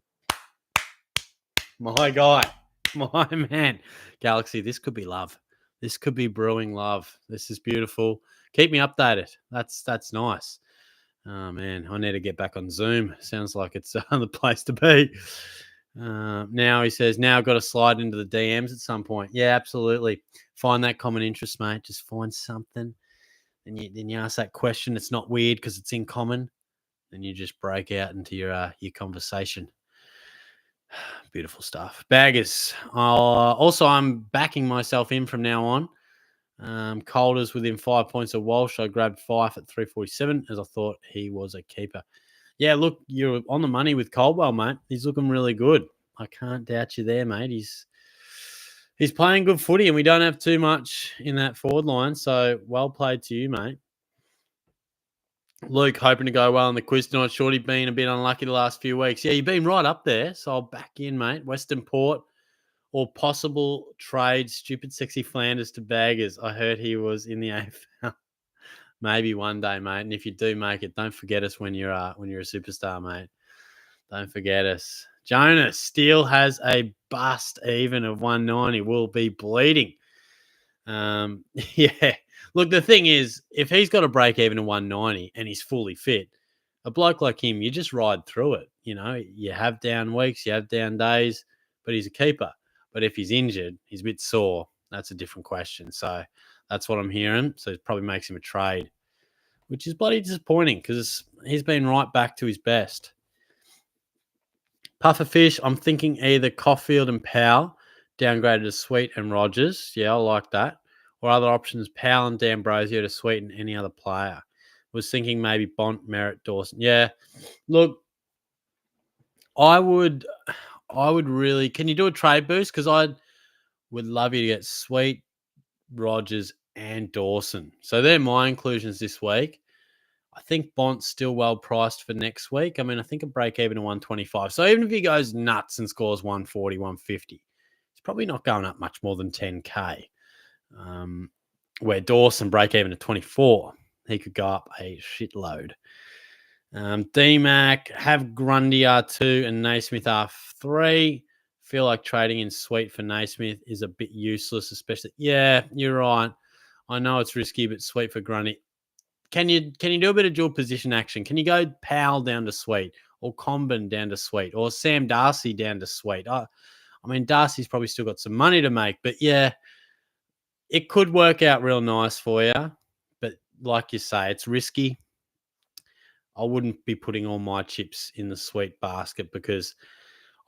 My guy. My man. Galaxy, this could be love. This could be brewing love. This is beautiful. Keep me updated. That's nice. Oh, man. I need to get back on Zoom. Sounds like it's the place to be. Now he says, now I've got to slide into the DMs at some point. Yeah, absolutely. Find that common interest, mate. Just find something. Then you ask that question. It's not weird because it's in common. Then you just break out into your conversation. Beautiful stuff. Baggers. Also, I'm backing myself in from now on. Colders within 5 points of Walsh. I grabbed Fife at 347 as I thought he was a keeper. Yeah, look, you're on the money with Caldwell, mate. He's looking really good. I can't doubt you there, mate. He's playing good footy, and we don't have too much in that forward line. So well played to you, mate. Luke, hoping to go well in the quiz tonight. Shorty been a bit unlucky the last few weeks. Yeah, you've been right up there. So I'll back in, mate. Western Port or possible trade. Stupid Sexy Flanders to Baggers. I heard he was in the AFL. Maybe one day, mate. And if you do make it, don't forget us when you're a superstar, mate. Don't forget us. Jonas, Steele has a bust even of 190. Will be bleeding. Yeah. Look, the thing is, if he's got a break even of 190 and he's fully fit, a bloke like him, you just ride through it. You know, you have down weeks, you have down days, but he's a keeper. But if he's injured, he's a bit sore. That's a different question. So that's what I'm hearing. So it probably makes him a trade, which is bloody disappointing because he's been right back to his best. Pufferfish, I'm thinking either Caulfield and Powell downgraded to Sweet and Rogers. Yeah, I like that. Or other options, Powell and D'Ambrosio to sweeten any other player. Was thinking maybe Bont, Merritt, Dawson. Yeah, look, I would really. Can you do a trade boost? Because I would love you to get Sweet, Rogers, and Dawson. So they're my inclusions this week. I think Bont's still well priced for next week. I mean, I think a break even to 125. So even if he goes nuts and scores 140, 150, he's probably not going up much more than 10K. Where Dawson break even to 24, he could go up a shitload. DMAC, have Grundy R2 and Naismith R3. Feel like trading in Sweet for Naismith is a bit useless, especially. Yeah, you're right. I know it's risky, but Sweet for Grundy. can you do a bit of dual position action? Can you go Powell down to Sweet or Comben down to Sweet or Sam Darcy down to Sweet? I mean, Darcy's probably still got some money to make, but yeah, it could work out real nice for you. But like you say, it's risky. I wouldn't be putting all my chips in the Sweet basket because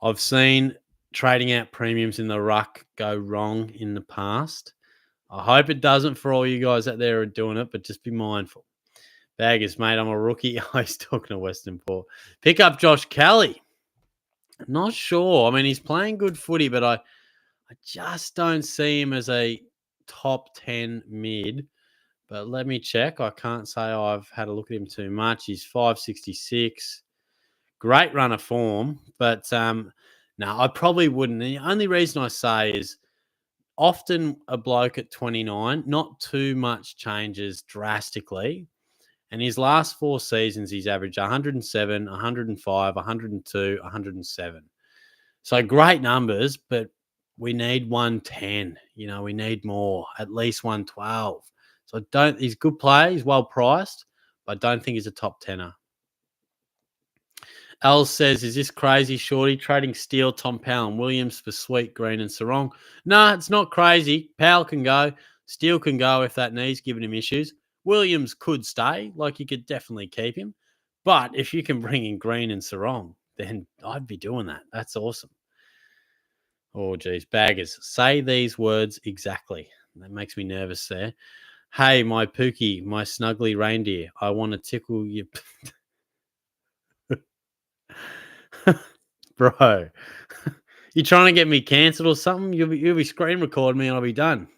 I've seen trading out premiums in the ruck go wrong in the past. I hope it doesn't for all you guys out there who are doing it, but just be mindful. Baggers, mate, I'm a rookie. He's talking to Western Port. Pick up Josh Kelly. Not sure. I mean, he's playing good footy, but I just don't see him as a top 10 mid. But let me check. I can't say I've had a look at him too much. He's 566. Great run of form. But no, I probably wouldn't. The only reason I say is often a bloke at 29, not too much changes drastically. And his last 4 seasons, he's averaged 107, 105, 102, 107. So great numbers, but we need 110. We need more, at least 112. So he's a good player. He's well priced, but I don't think he's a top 10er. Al says, is this crazy, Shorty? Trading Steele, Tom Powell, and Williams for Sweet, Green, and Sarong? No, it's not crazy. Powell can go. Steele can go if that knee's giving him issues. Williams could stay. Like, you could definitely keep him. But if you can bring in Green and Sarong, then I'd be doing that. That's awesome. Oh, geez. Baggers, say these words exactly. That makes me nervous there. Hey, my Pookie, my snuggly reindeer, I want to tickle you. Bro, you trying to get me cancelled or something? You'll be screen recording me and I'll be done.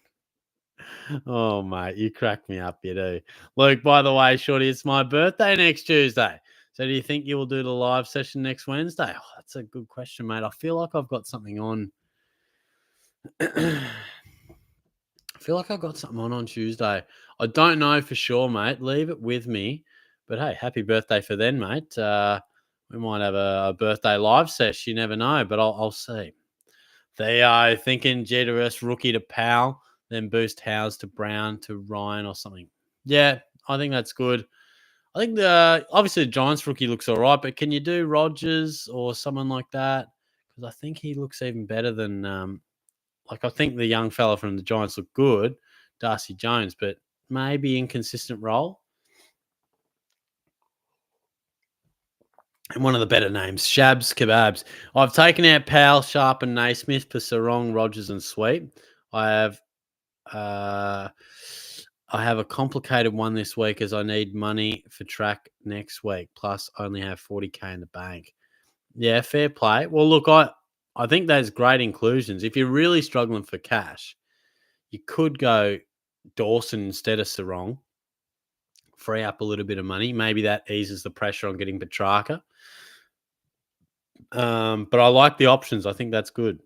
Oh, mate, you crack me up, you do. Luke, by the way, Shorty, it's my birthday next Tuesday. So do you think you will do the live session next Wednesday? Oh, that's a good question, mate. I feel like I've got something on. I feel like I've got something on Tuesday. I don't know for sure, mate. Leave it with me. But, hey, happy birthday for then, mate. We might have a birthday live session. You never know, but I'll see. Theo thinking GWS rookie to Powell, then boost Howes to Brown to Ryan or something. Yeah, I think that's good. I think obviously the Giants rookie looks all right, but can you do Rogers or someone like that? Because I think he looks even better than I think the young fella from the Giants looked good, Darcy Jones, but maybe inconsistent role. And one of the better names, Shabs Kebabs. I've taken out Powell, Sharp, and Naismith for Sarong, Rogers, and Sweet. I have a complicated one this week as I need money for track next week. Plus, only have 40K in the bank. Yeah, fair play. Well, look, I think there's great inclusions. If you're really struggling for cash, you could go Dawson instead of Sarong. Free up a little bit of money. Maybe that eases the pressure on getting Petrarca. But I like the options. I think that's good.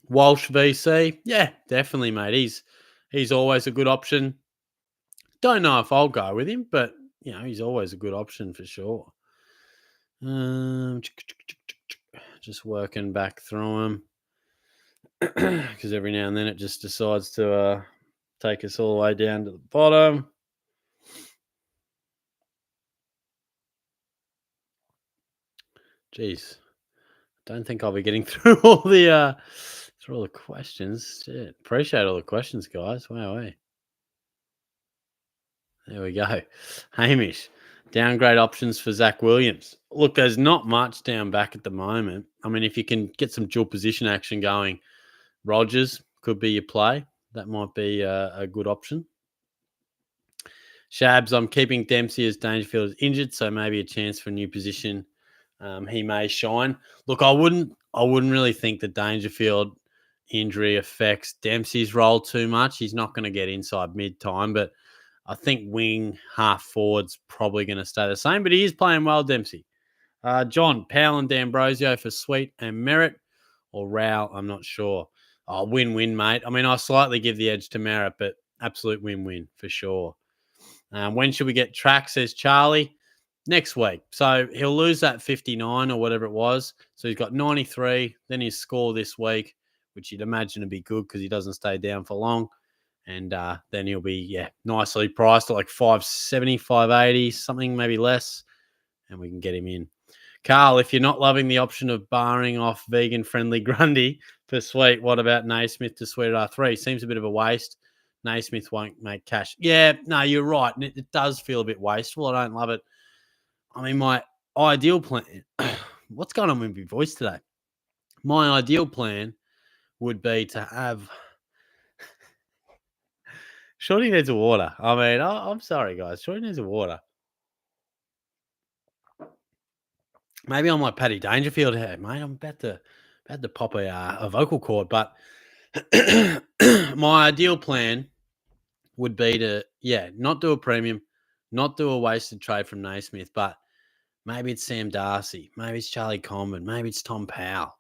Walsh VC. Yeah, definitely, mate. He's always a good option. Don't know if I'll go with him, but, he's always a good option for sure. Just working back through them. Because every now and then it just decides to take us all the way down to the bottom. Jeez, don't think I'll be getting through all the questions. Shit, appreciate all the questions, guys. Wow, there we go. Hamish, downgrade options for Zach Williams. Look, there's not much down back at the moment. I mean, if you can get some dual position action going, Rogers could be your play. That might be a good option. Shabs, I'm keeping Dempsey as Dangerfield is injured, so maybe a chance for a new position. He may shine. Look, I wouldn't really think the Dangerfield injury affects Dempsey's role too much. He's not going to get inside mid-time, but I think wing, half forward's probably going to stay the same, but he is playing well, Dempsey. John, Powell and D'Ambrosio for Sweet and Merritt, or Rao, I'm not sure. Oh, win-win, mate. I mean, I slightly give the edge to Merritt, but absolute win-win for sure. When should we get track, says Charlie? Next week. So he'll lose that 59 or whatever it was. So he's got 93, then his score this week, which you'd imagine would be good because he doesn't stay down for long. And then he'll be, nicely priced at like 570, 580, something maybe less, and we can get him in. Carl, if you're not loving the option of barring off vegan-friendly Grundy for sweet, what about Naismith to sweet at R3? Seems a bit of a waste. Naismith won't make cash. Yeah, no, you're right. It does feel a bit wasteful. I don't love it. I mean, my ideal plan... What's going on with my voice today? My ideal plan would be to have... Shorty needs a water. I mean, I'm sorry, guys. Shorty needs a water. Maybe on my Paddy Dangerfield hair, mate. I'm about to pop a vocal cord. But my ideal plan would be to, not do a premium, not do a wasted trade from Naismith, but maybe it's Sam Darcy, maybe it's Charlie Comben, maybe it's Tom Powell,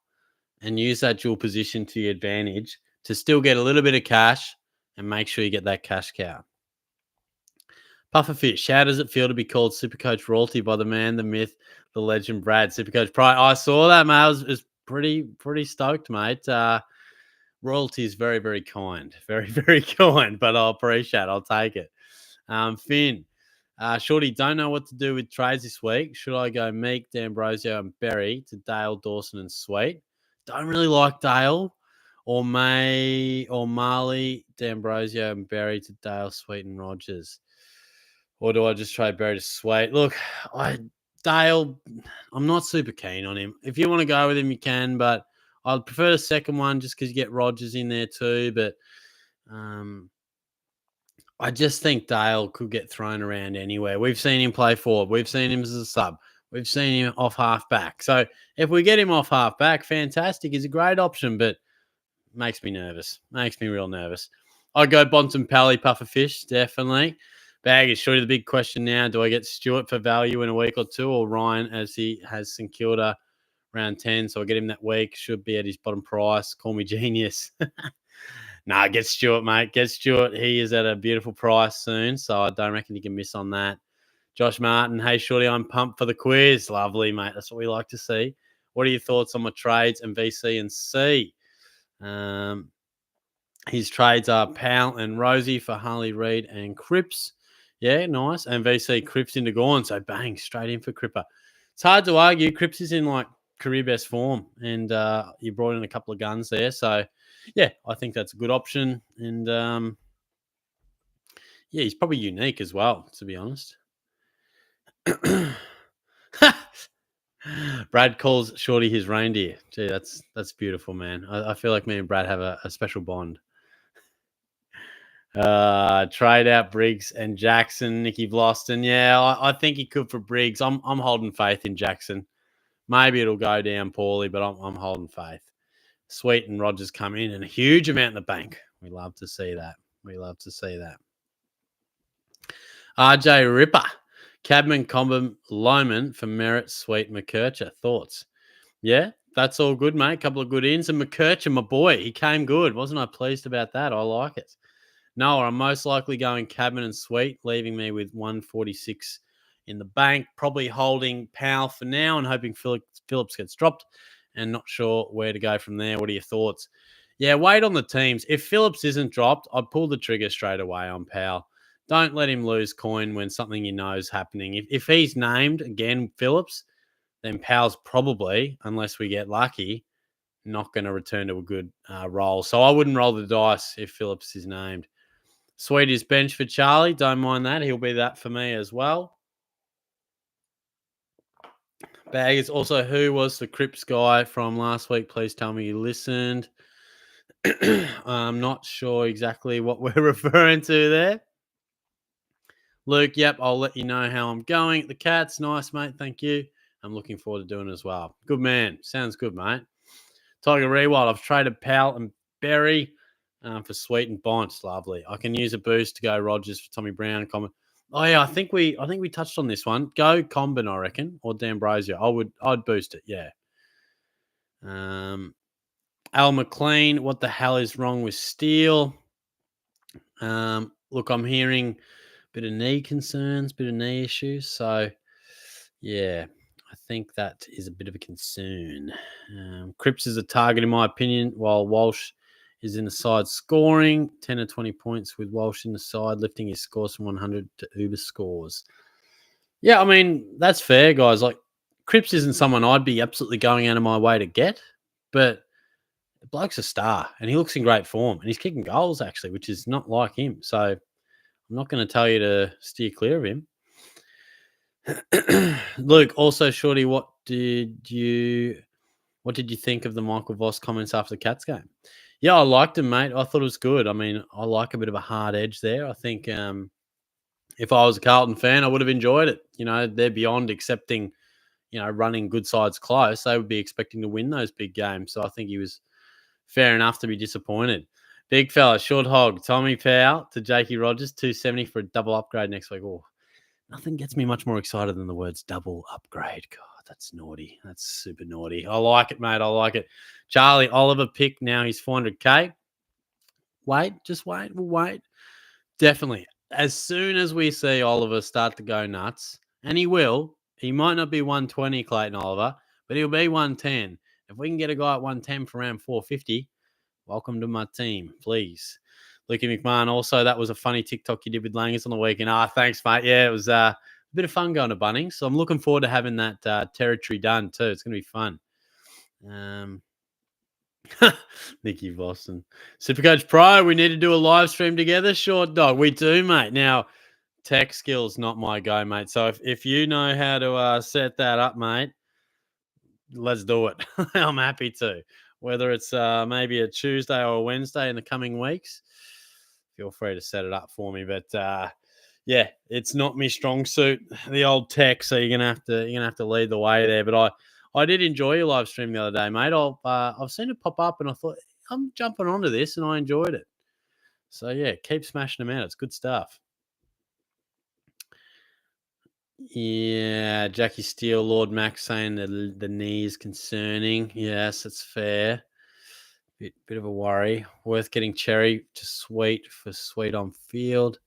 and use that dual position to your advantage to still get a little bit of cash and make sure you get that cash cow. Pufferfish, how does it feel to be called SuperCoach royalty by the man, the myth, the legend, Brad? SuperCoach Pride. I saw that, mate. I was pretty stoked, mate. Royalty is very, very kind. Very, very kind, but I'll appreciate it. I'll take it. Finn, Shorty, don't know what to do with trades this week. Should I go Meek, D'Ambrosio, and Berry to Dale, Dawson, and Sweet? Don't really like Dale. Or Marley, D'Ambrosio, and Berry to Dale, Sweet, and Rogers. Or do I just trade Berry to Sweet? Look, Dale, I'm not super keen on him. If you want to go with him, you can, but I'd prefer the second one just because you get Rogers in there too. But I just think Dale could get thrown around anywhere. We've seen him play forward. We've seen him as a sub. We've seen him off half back. So if we get him off half back, fantastic. He's a great option, but makes me nervous. Makes me real nervous. I'd go Bontempelli, Pufferfish, definitely. Bag is surely the big question now. Do I get Stewart for value in a week or two, or Ryan as he has St Kilda round 10? So I get him that week. Should be at his bottom price. Call me genius. Nah, get Stewart, mate. Get Stewart. He is at a beautiful price soon, so I don't reckon you can miss on that. Josh Martin, hey, Shorty, I'm pumped for the quiz. Lovely, mate. That's what we like to see. What are your thoughts on my trades and VC and C? His trades are Powell and Rosie for Harley Reid and Cripps. Yeah, nice. And VC Cripps into Gorn. So bang, straight in for Cripper. It's hard to argue. Cripps is in like career best form, and you brought in a couple of guns there. So yeah, I think that's a good option. And he's probably unique as well, to be honest. Brad calls Shorty his reindeer. Gee, that's beautiful, man. I feel like me and Brad have a special bond. Trade out Briggs and Jackson, Nicky Vlosten. Yeah, I think he could for Briggs. I'm holding faith in Jackson. Maybe it'll go down poorly, but I'm holding faith. Sweet and Rogers come in and a huge amount in the bank. We love to see that. RJ Ripper. Cadman, Combin, Loman for Merritt, Sweet, McKercher. Thoughts? Yeah, that's all good, mate. Couple of good ins. And McKercher, my boy, he came good. Wasn't I pleased about that? I like it. No, I'm most likely going Cadman and Sweet, leaving me with 146 in the bank. Probably holding Powell for now and hoping Phillips gets dropped and not sure where to go from there. What are your thoughts? Yeah, wait on the teams. If Phillips isn't dropped, I'd pull the trigger straight away on Powell. Don't let him lose coin when something you know is happening. If he's named, again, Phillips, then Powell's probably, unless we get lucky, not going to return to a good roll. So I wouldn't roll the dice if Phillips is named. Sweet is bench for Charlie. Don't mind that. He'll be that for me as well. Bag is also who was the Cripps guy from last week. Please tell me you listened. I'm not sure exactly what we're referring to there. Luke, yep, I'll let you know how I'm going at the Cats. Nice, mate. Thank you. I'm looking forward to doing it as well. Good man. Sounds good, mate. Tiger Rewild, I've traded Powell and Berry for Sweet and Bont. Lovely. I can use a boost to go Rogers for Tommy Brown. Combin. Oh yeah, I think we touched on this one. Go Combin, I reckon, or D'Ambrosio. I'd boost it. Yeah. Al McLean, what the hell is wrong with Steele? Look, I'm hearing bit of knee concerns, bit of knee issues. So, yeah, I think that is a bit of a concern. Cripps is a target, in my opinion, while Walsh is in the side scoring 10 or 20 points with Walsh in the side, lifting his scores from 100 to Uber scores. Yeah, I mean, that's fair, guys. Like, Cripps isn't someone I'd be absolutely going out of my way to get, but the bloke's a star and he looks in great form and he's kicking goals, actually, which is not like him. So I'm not going to tell you to steer clear of him. Luke, also, Shorty, what did you think of the Michael Voss comments after the Cats game? Yeah, I liked him, mate. I thought it was good. I mean, I like a bit of a hard edge there. I think if I was a Carlton fan, I would have enjoyed it. You know, they're beyond accepting, running good sides close. They would be expecting to win those big games. So I think he was fair enough to be disappointed. Big fella, short hog, Tommy Powell to Jakey Rogers, 270 for a double upgrade next week. Oh, nothing gets me much more excited than the words double upgrade. God, that's naughty. That's super naughty. I like it, mate. I like it. Charlie Oliver picked now he's 400K. Wait, just wait. We'll wait. Definitely. As soon as we see Oliver start to go nuts, and he will, he might not be 120, Clayton Oliver, but he'll be 110. If we can get a guy at 110 for around 450, welcome to my team, please. Lukey McMahon, also, that was a funny TikTok you did with Langers on the weekend. Thanks, mate. Yeah, it was a bit of fun going to Bunnings. So I'm looking forward to having that territory done too. It's going to be fun. Nicky Boston. SuperCoach Pro, we need to do a live stream together. Short dog. We do, mate. Now, tech skills, not my go, mate. So if you know how to set that up, mate, let's do it. I'm happy to. Whether it's maybe a Tuesday or a Wednesday in the coming weeks, feel free to set it up for me. But yeah, it's not my strong suit, the old tech. So you're gonna have to lead the way there. But I did enjoy your live stream the other day, mate. I've seen it pop up, and I thought I'm jumping onto this, and I enjoyed it. So yeah, keep smashing them out. It's good stuff. Yeah, Jackie Steele, Lord Max saying the knee is concerning. Yes, it's fair. Bit of a worry. Worth getting Cherry to Sweet for Sweet on field.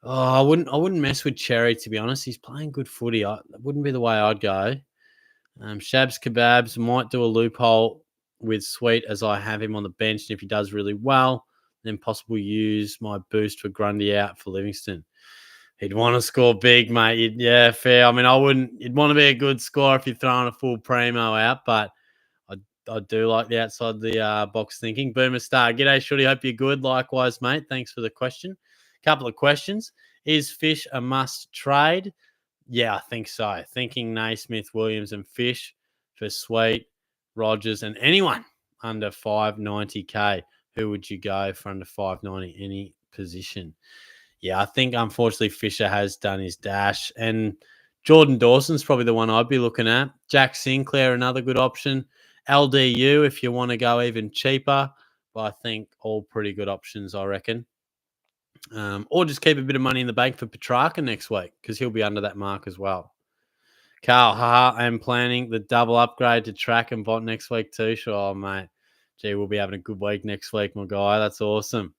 Oh, I wouldn't mess with Cherry, to be honest. He's playing good footy. That wouldn't be the way I'd go. Shabs Kebabs might do a loophole with Sweet as I have him on the bench. And if he does really well, then possibly use my boost for Grundy out for Livingston. He'd want to score big, mate. Yeah, fair. I mean, you'd want to be a good scorer if you're throwing a full primo out, but I do like the outside the box thinking. Boomer Star, g'day, Shorty. Hope you're good. Likewise, mate. Thanks for the question. Couple of questions. Is Fish a must trade? Yeah, I think so. Thinking Naismith, Williams, and Fish for Sweet, Rogers, and anyone under 590K. Who would you go for under 590 any position? Yeah, I think unfortunately Fisher has done his dash, and Jordan Dawson's probably the one I'd be looking at. Jack Sinclair, another good option. LDU if you want to go even cheaper, but I think all pretty good options, I reckon. Or just keep a bit of money in the bank for Petrarca next week because he'll be under that mark as well. Carl, I am planning the double upgrade to track and bot next week too. Sure, mate. Gee, we'll be having a good week next week, my guy. That's awesome.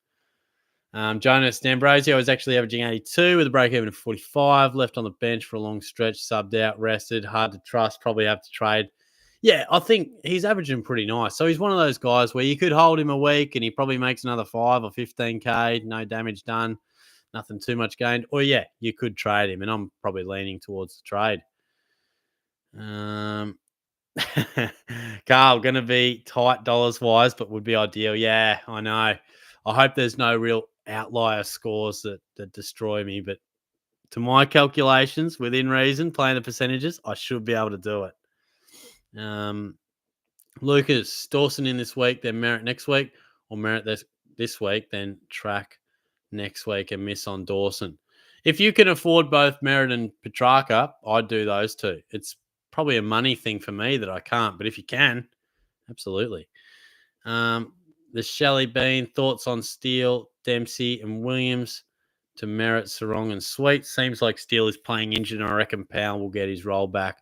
Jonas D'Ambrosio was actually averaging 82 with a break even of 45, left on the bench for a long stretch, subbed out, rested, hard to trust, probably have to trade. Yeah, I think he's averaging pretty nice. So he's one of those guys where you could hold him a week and he probably makes another 5 or 15K, no damage done, nothing too much gained. Or yeah, you could trade him, and I'm probably leaning towards the trade. Carl, going to be tight dollars-wise, but would be ideal. Yeah, I know. I hope there's no real outlier scores that destroy me, but to my calculations, within reason, playing the percentages, I should be able to do it. Lucas, Dawson in this week, then Merritt next week, or Merritt this week, then track next week and miss on Dawson. If you can afford both Merritt and Petrarca, I'd do those two. It's probably a money thing for me that I can't, but if you can, absolutely. The Shelley Bean, thoughts on Steele, Dempsey, and Williams to Merritt, Sarong, and Sweet. Seems like Steele is playing injured, and I reckon Powell will get his role back.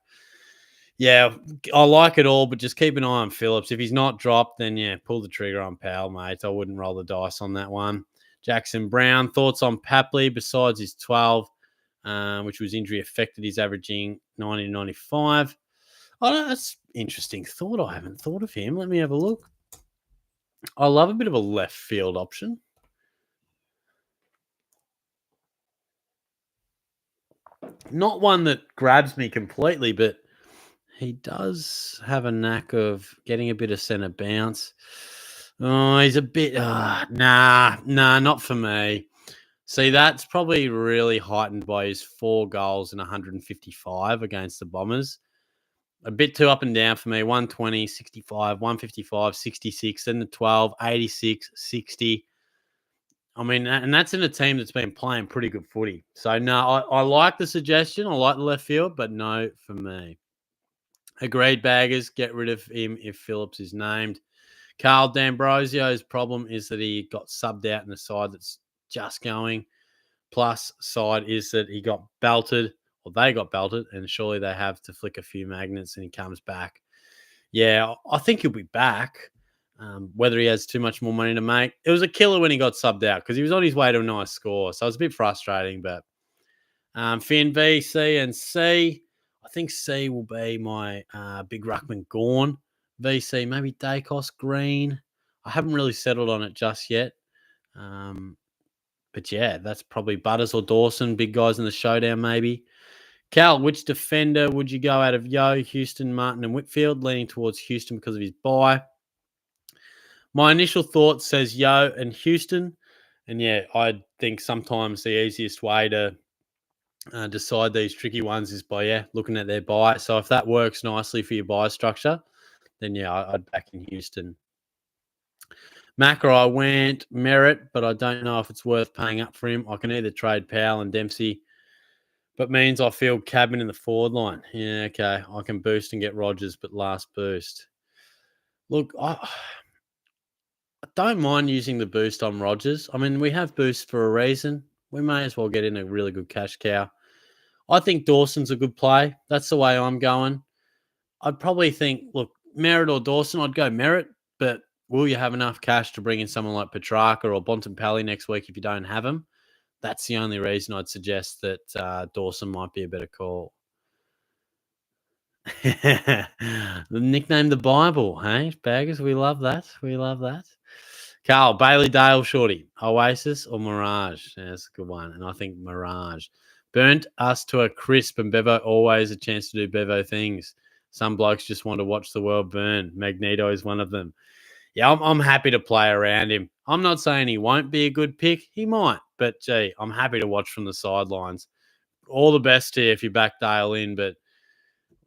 Yeah, I like it all, but just keep an eye on Phillips. If he's not dropped, then yeah, pull the trigger on Powell, mate. I wouldn't roll the dice on that one. Jackson Brown, thoughts on Papley besides his 12, which was injury affected. He's averaging 90 to 95. Oh, no, that's interesting thought. I haven't thought of him. Let me have a look. I love a bit of a left field option. Not one that grabs me completely, but he does have a knack of getting a bit of centre bounce. Oh, he's a bit, nah, not for me. See, that's probably really heightened by his 4 goals and 155 against the Bombers. A bit too up and down for me. 120, 65, 155, 66, then the 12, 86, 60. I mean, and that's in a team that's been playing pretty good footy. So, no, I like the suggestion. I like the left field, but no for me. Agreed, baggers. Get rid of him if Phillips is named. Carl D'Ambrosio's problem is that he got subbed out in a side that's just going. Plus side is that he got belted, or they got belted, and surely they have to flick a few magnets and he comes back. Yeah, I think he'll be back. Whether he has too much more money to make. It was a killer when he got subbed out because he was on his way to a nice score. So it was a bit frustrating, but Finn B, C, and C. I think C will be my big ruckman Gorn. VC, maybe Dacos Green. I haven't really settled on it just yet. But yeah, that's probably Butters or Dawson, big guys in the showdown maybe. Cal, which defender would you go out of Yo, Houston, Martin, and Whitfield? Leaning towards Houston because of his bye. My initial thought says Yo and Houston. And yeah, I think sometimes the easiest way to decide these tricky ones is by, looking at their buy. So if that works nicely for your buy structure, then yeah, I'd back in Houston. Macca, I went Merritt, but I don't know if it's worth paying up for him. I can either trade Powell and Dempsey, but means I feel Cabin in the forward line. Yeah, okay. I can boost and get Rogers, but last boost. Look, I don't mind using the boost on Rogers. I mean, we have boosts for a reason. We may as well get in a really good cash cow. I think Dawson's a good play. That's the way I'm going. I'd probably think, look, Merritt or Dawson, I'd go Merritt, but will you have enough cash to bring in someone like Petrarca or Bontempelli next week if you don't have him? That's the only reason I'd suggest that Dawson might be a better call. Nickname the Bible, hey, baggers? We love that. We love that. Carl, Bailey Dale, Shorty, Oasis or Mirage? Yeah, that's a good one. And I think Mirage. Burnt us to a crisp, and Bevo always a chance to do Bevo things. Some blokes just want to watch the world burn. Magneto is one of them. Yeah, I'm happy to play around him. I'm not saying he won't be a good pick. He might. But, gee, I'm happy to watch from the sidelines. All the best here if you back Dale in, but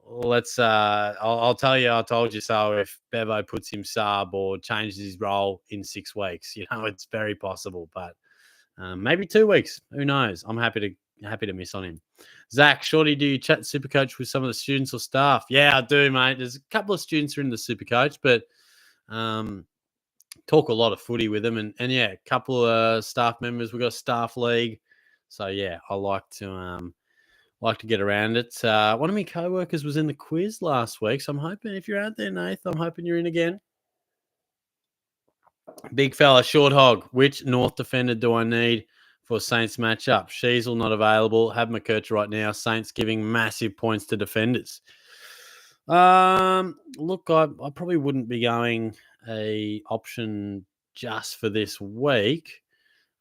let's I'll tell you, I told you so. If Bevo puts him sub or changes his role in 6 weeks, it's very possible. But maybe 2 weeks, who knows? I'm happy to miss on him. Zach, Shorty, do you chat SuperCoach with some of the students or staff? Yeah, I do, mate. There's a couple of students who are in the SuperCoach, but talk a lot of footy with them, and yeah, a couple of staff members. We've got a staff league, so yeah, I like to get around it. One of my co-workers was in the quiz last week, so I'm hoping if you're out there, Nath, I'm hoping you're in again. Big fella, short hog. Which North defender do I need for Saints matchup? Sheasel not available. Have McKercher right now. Saints giving massive points to defenders. Look, I probably wouldn't be going a option just for this week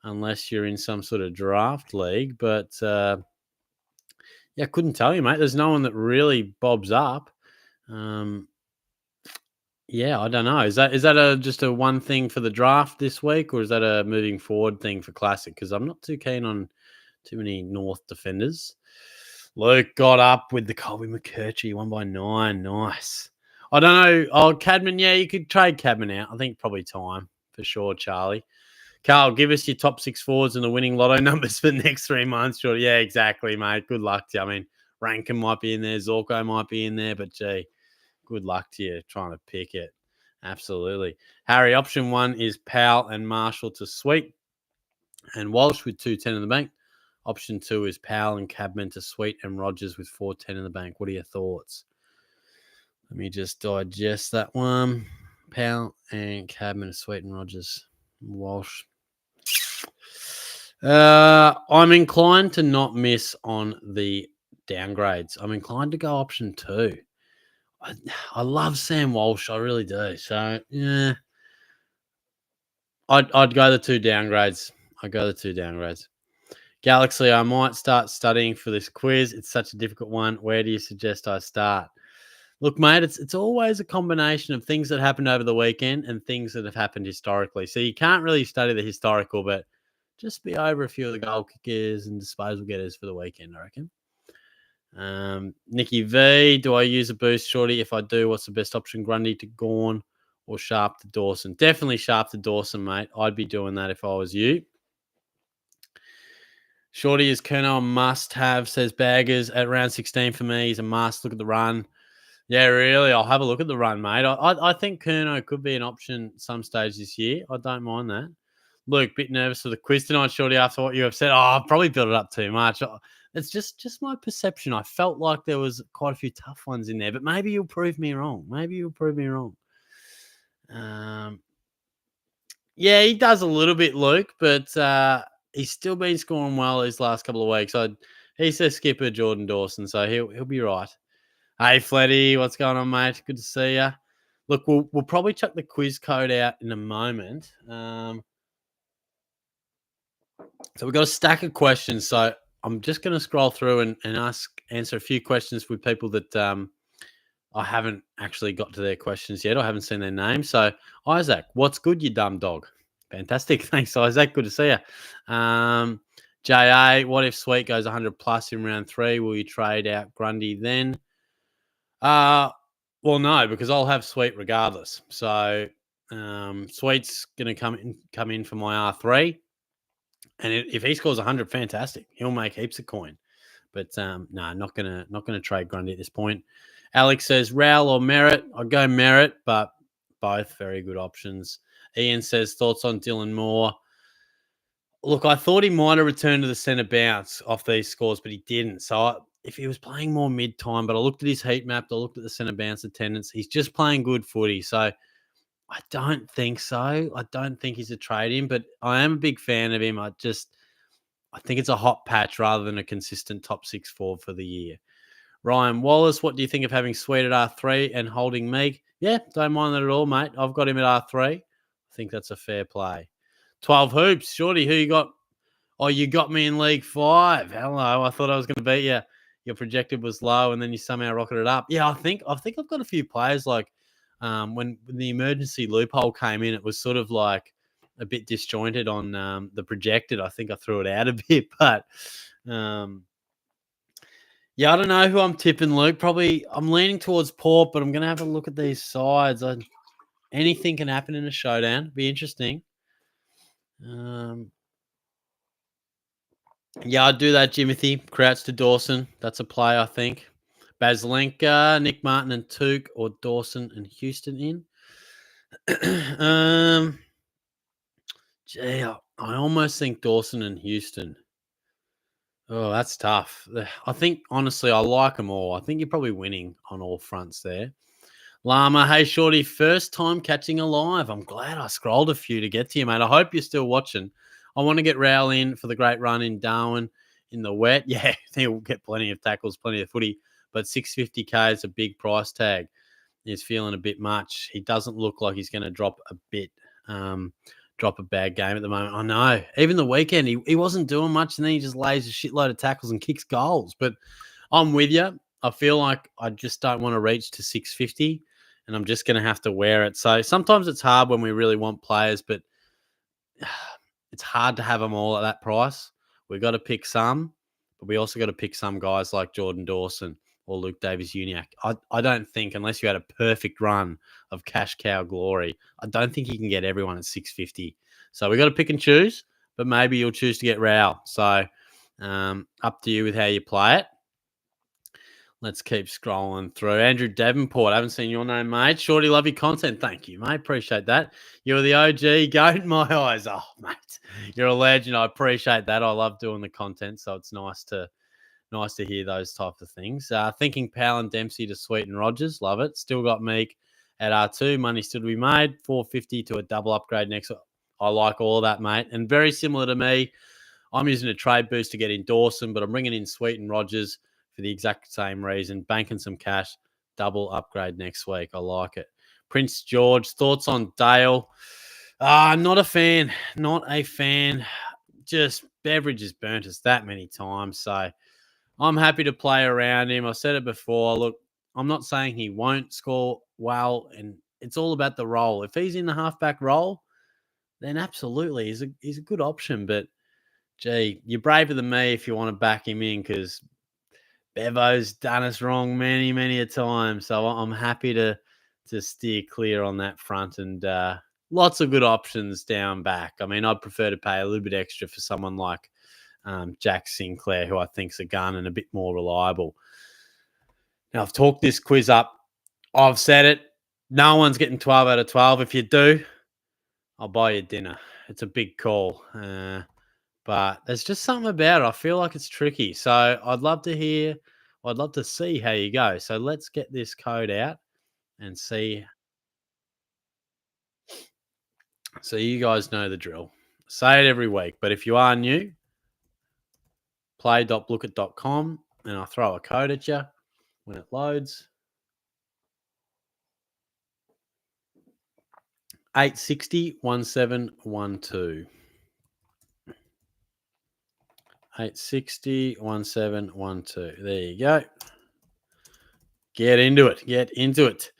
unless you're in some sort of draft league. But yeah, I couldn't tell you, mate. There's no one that really bobs up. Yeah, I don't know. Is that just a one thing for the draft this week, or is that a moving forward thing for Classic? Because I'm not too keen on too many North defenders. Luke got up with the Colby McKercher, 1 by 9. Nice. I don't know. Oh, Cadman, yeah, you could trade Cadman out. I think probably time for sure, Charlie. Carl, give us your top 6 forwards and the winning lotto numbers for the next 3 months. Sure. Yeah, exactly, mate. Good luck to you. I mean, Rankin might be in there. Zorko might be in there, but gee, good luck to you trying to pick it. Absolutely. Harry, option 1 is Powell and Marshall to sweep, and Walsh with 210 in the bank. Option 2 is Powell and Cabman to sweep, and Rogers with 410 in the bank. What are your thoughts? Let me just digest that one. Powell and Cabman to sweep, and Rogers. Walsh. I'm inclined to not miss on the downgrades. I'm inclined to go option 2. I love Sam Walsh. I really do. So, yeah. I'd go the two downgrades. Galaxy, I might start studying for this quiz. It's such a difficult one. Where do you suggest I start? Look, mate, it's always a combination of things that happened over the weekend and things that have happened historically. So you can't really study the historical, but just be over a few of the goal kickers and disposal getters for the weekend, I reckon. Nikki V, do I use a boost shorty? If I do, what's the best option? Grundy to Gorn or Sharp to Dawson? Definitely Sharp to Dawson, mate. I'd be doing that if I was you. Shorty is Kerno a must have, says Baggers at round 16 for me. He's a must. Look at the run. Yeah, really. I'll have a look at the run, mate. I think Kerno could be an option some stage this year. I don't mind that. Luke, bit nervous for the quiz tonight, Shorty, after what you have said. Oh, I've probably built it up too much. It's just my perception. I felt like there was quite a few tough ones in there, but maybe you'll prove me wrong. Yeah, he does a little bit, Luke, but he's still been scoring well these last couple of weeks. He's the skipper, Jordan Dawson, so he'll be right. Hey, Fletty, what's going on, mate? Good to see you. Look, we'll probably chuck the quiz code out in a moment. So we've got a stack of questions. So I'm just going to scroll through and answer a few questions with people that I haven't actually got to their questions yet. I haven't seen their names. So Isaac, what's good, you dumb dog? Fantastic. Thanks, Isaac. Good to see you. JA, what if Sweet goes 100 plus in round 3? Will you trade out Grundy then? Well, no, because I'll have Sweet regardless. So Sweet's going to come in for my R3. And if he scores 100, fantastic. He'll make heaps of coin. But no, not gonna trade Grundy at this point. Alex says Rowell or Merritt. I'll go Merritt, but both very good options. Ian says thoughts on Dylan Moore. Look, I thought he might have returned to the centre bounce off these scores, but he didn't. So if he was playing more mid-time, but I looked at his heat map, I looked at the centre bounce attendance. He's just playing good footy. So I don't think so. I don't think he's a trade-in, but I am a big fan of him. I think it's a hot patch rather than a consistent top 6 forward for the year. Ryan Wallace, what do you think of having Sweet at R3 and holding Meek? Yeah, don't mind that at all, mate. I've got him at R3. I think that's a fair play. 12 hoops. Shorty, who you got? Oh, you got me in League 5. Hello. I thought I was going to beat you. Your projected was low and then you somehow rocketed up. Yeah, I think I've got a few players like when the emergency loophole came in, it was sort of like a bit disjointed on the projected. I think I threw it out a bit, but yeah, I don't know who I'm tipping, Luke. Probably I'm leaning towards Port, but I'm going to have a look at these sides. Anything can happen in a showdown. Be interesting. Yeah, I'd do that, Jimothy. Crouch to Dawson. That's a play, I think. Baslenka, Nick Martin and Took, or Dawson and Houston in. Gee, I almost think Dawson and Houston. Oh, that's tough. I think, honestly, I like them all. I think you're probably winning on all fronts there. Llama, hey, Shorty, first time catching a live. I'm glad I scrolled a few to get to you, mate. I hope you're still watching. I want to get Rowell in for the great run in Darwin in the wet. Yeah, he'll get plenty of tackles, plenty of footy, but 650K is a big price tag. He's feeling a bit much. He doesn't look like he's going to drop a bad game at the moment. I know. Even the weekend, he wasn't doing much, and then he just lays a shitload of tackles and kicks goals. But I'm with you. I feel like I just don't want to reach to 650, and I'm just going to have to wear it. So sometimes it's hard when we really want players, but it's hard to have them all at that price. We've got to pick some, but we also got to pick some guys like Jordan Dawson or Luke Davies-Uniacke. I don't think, unless you had a perfect run of cash cow glory, I don't think you can get everyone at 650. So we got to pick and choose, but maybe you'll choose to get Rowell. So up to you with how you play it. Let's keep scrolling through. Andrew Davenport, I haven't seen your name, mate. Shorty, love your content. Thank you, mate. Appreciate that. You're the OG goat in my eyes. Oh, mate, you're a legend. I appreciate that. I love doing the content, so it's nice to hear those types of things. Thinking Powell and Dempsey to Sweet and Rogers. Love it. Still got Meek at R2. Money still to be made. 450 to a double upgrade next. I like all of that, mate. And very similar to me, I'm using a trade boost to get in Dawson, but I'm bringing in Sweet and Rogers for the exact same reason. Banking some cash. Double upgrade next week. I like it. Prince George, thoughts on Dale? Not a fan. Not a fan. Just Beveridge has burnt us that many times. So I'm happy to play around him. I said it before. Look, I'm not saying he won't score well, and it's all about the role. If he's in the halfback role, then absolutely he's a good option. But gee, you're braver than me if you want to back him in because Bevo's done us wrong many, many a time. So I'm happy to steer clear on that front and lots of good options down back. I mean, I'd prefer to pay a little bit extra for someone like Jack Sinclair, who I think's a gun and a bit more reliable. Now, I've talked this quiz up. I've said it. No one's getting 12 out of 12. If you do, I'll buy you dinner. It's a big call. But there's just something about it. I feel like it's tricky. So I'd love to see how you go. So let's get this code out and see. So you guys know the drill. Say it every week. But if you are new, play.blooket.com and I'll throw a code at you when it loads. 860 1712. 860 1712. There you go. Get into it.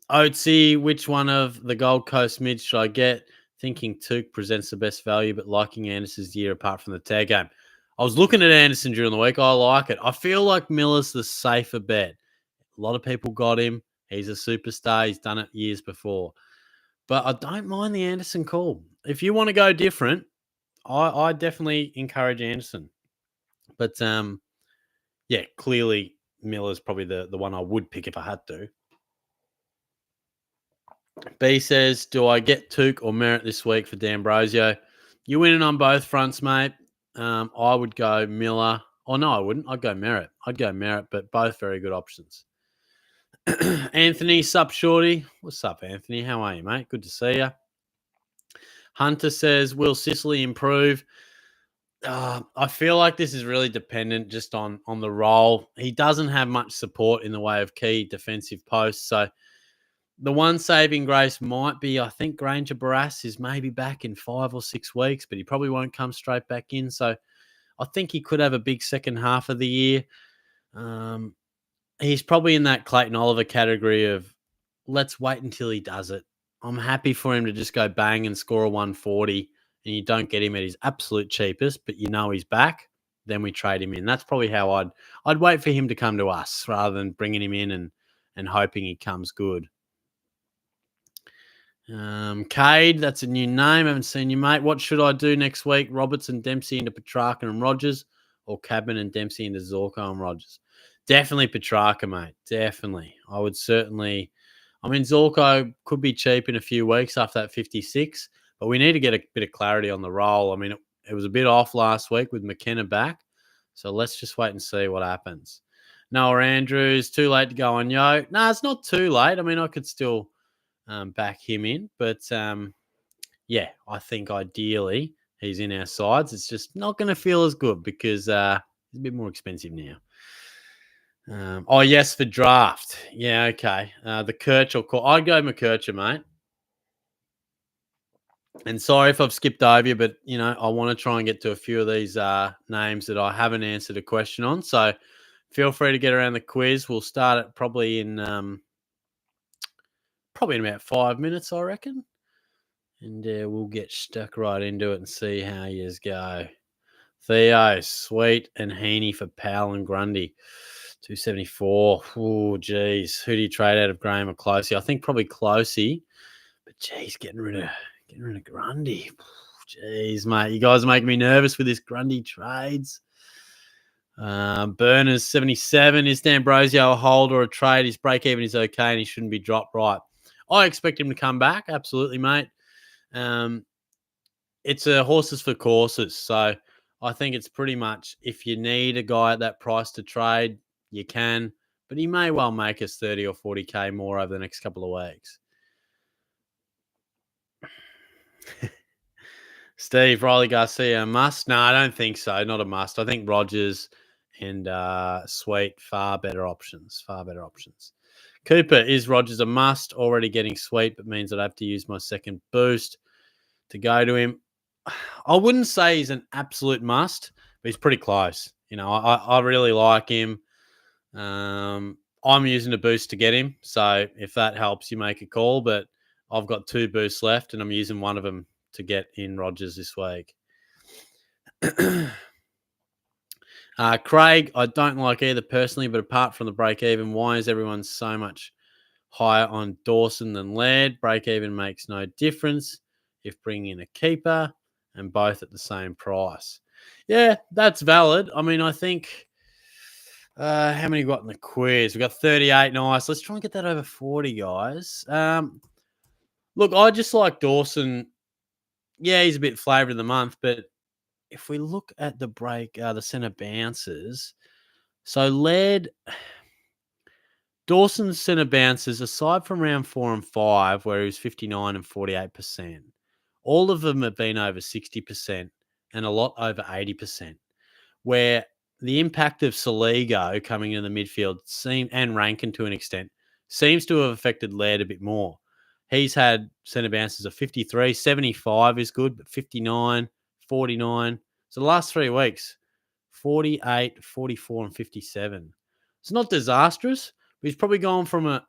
Oatsy, which one of the Gold Coast mids should I get? Thinking Took presents the best value, but liking Anderson's year apart from the tag game. I was looking at Anderson during the week. I like it. I feel like Miller's the safer bet. A lot of people got him. He's a superstar. He's done it years before. But I don't mind the Anderson call. If you want to go different, I definitely encourage Anderson. But yeah, clearly Miller's probably the one I would pick if I had to. B says, do I get Took or Merritt this week for D'Ambrosio? You're winning on both fronts, mate. I would go Miller. Oh, no, I wouldn't. I'd go Merritt. But both very good options. Anthony, sup, shorty? What's up, Anthony? How are you, mate? Good to see you. Hunter says, will Sicily improve? I feel like this is really dependent just on the role. He doesn't have much support in the way of key defensive posts. So the one saving grace might be, I think Granger Barras is maybe back in 5 or 6 weeks, but he probably won't come straight back in. So I think he could have a big second half of the year. He's probably in that Clayton Oliver category of let's wait until he does it. I'm happy for him to just go bang and score a 140 and you don't get him at his absolute cheapest, but you know he's back, then we trade him in. That's probably how I'd wait for him to come to us rather than bringing him in and hoping he comes good. Cade, that's a new name. Haven't seen you, mate. What should I do next week? Robertson, Dempsey into Petrarca and Rogers, or Cabin and Dempsey into Zorko and Rogers? Definitely Petrarca, mate. Definitely. I would certainly. I mean, Zorko could be cheap in a few weeks after that 56, but we need to get a bit of clarity on the role. I mean, it was a bit off last week with McKenna back, so let's just wait and see what happens. Noah Andrews, too late to go on Yo. No, it's not too late. I mean, I could still back him in, but yeah, I think ideally he's in our sides. It's just not going to feel as good because he's a bit more expensive now. Oh, yes, for draft. Yeah, okay. The Kirchhoff call. I'd go McKercher, mate. And sorry if I've skipped over you, but, you know, I want to try and get to a few of these names that I haven't answered a question on. So feel free to get around the quiz. We'll start it probably in about 5 minutes, I reckon. And we'll get stuck right into it and see how yous go. Theo, Sweet, and Heaney for Powell and Grundy. 274. Oh, geez. Who do you trade out of Graham or Closey? I think probably Closey. But, geez, getting rid of Grundy. Jeez, mate. You guys are making me nervous with this Grundy trades. Burners, 77. Is D'Ambrosio a hold or a trade? His break-even is okay and he shouldn't be dropped right. I expect him to come back. Absolutely, mate. It's a horses for courses. So I think it's pretty much if you need a guy at that price to trade, you can. But he may well make us 30 or 40K more over the next couple of weeks. Steve, Riley Garcia, a must? No, I don't think so. Not a must. I think Rogers and Sweet, far better options. Cooper, is Rogers a must? Already getting sweet, but means I'd have to use my second boost to go to him. I wouldn't say he's an absolute must, but he's pretty close. I really like him. I'm using a boost to get him. So if that helps you make a call, but I've got 2 boosts left and I'm using one of them to get in Rogers this week. Craig, I don't like either personally, but apart from the break even, why is everyone so much higher on Dawson than Laird? Break even makes no difference if bringing in a keeper and both at the same price. Yeah, that's valid. I mean, I think how many got in the quiz? We got 38. Nice. Let's try and get that over 40, guys. Look, I just like Dawson. Yeah, he's a bit flavor of the month, but if we look at the break, the centre bounces, so Laird, Dawson's centre bounces, aside from round 4 and 5, where he was 59 and 48%, all of them have been over 60% and a lot over 80%, where the impact of Saligo coming in the midfield and Rankin to an extent seems to have affected Laird a bit more. He's had centre bounces of 53, 75 is good, but 59, 49. So the last 3 weeks, 48, 44, and 57. It's not disastrous, but he's probably gone from a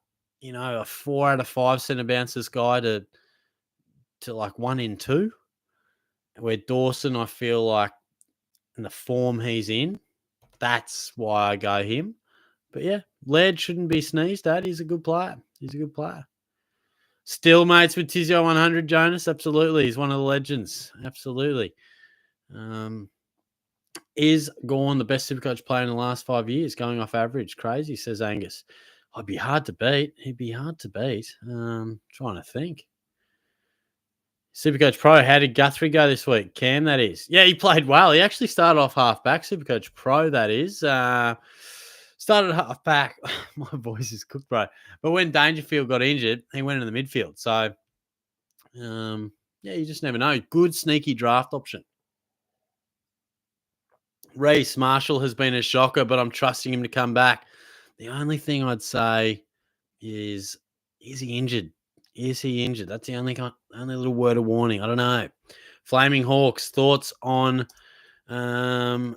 4 out of 5 centre bounces guy to like 1 in 2. Where Dawson, I feel like in the form he's in, that's why I go him. But yeah, Laird shouldn't be sneezed at. He's a good player. Still mates with Tizio 100, Jonas. Absolutely. He's one of the legends. Absolutely. Is Gawn the best Supercoach player in the last 5 years, going off average? Crazy, says Angus. He'd be hard to beat. Trying to think. Supercoach Pro, how did Guthrie go this week? Cam, that is. Yeah, he played well. He actually started off half-back. Supercoach Pro, that is. Started half-back. My voice is cooked, bro. But when Dangerfield got injured, he went in the midfield. So, yeah, you just never know. Good, sneaky draft option. Reece Marshall has been a shocker, but I'm trusting him to come back. The only thing I'd say is he injured? Is he injured? That's the only little word of warning. I don't know. Flaming Hawks, thoughts on where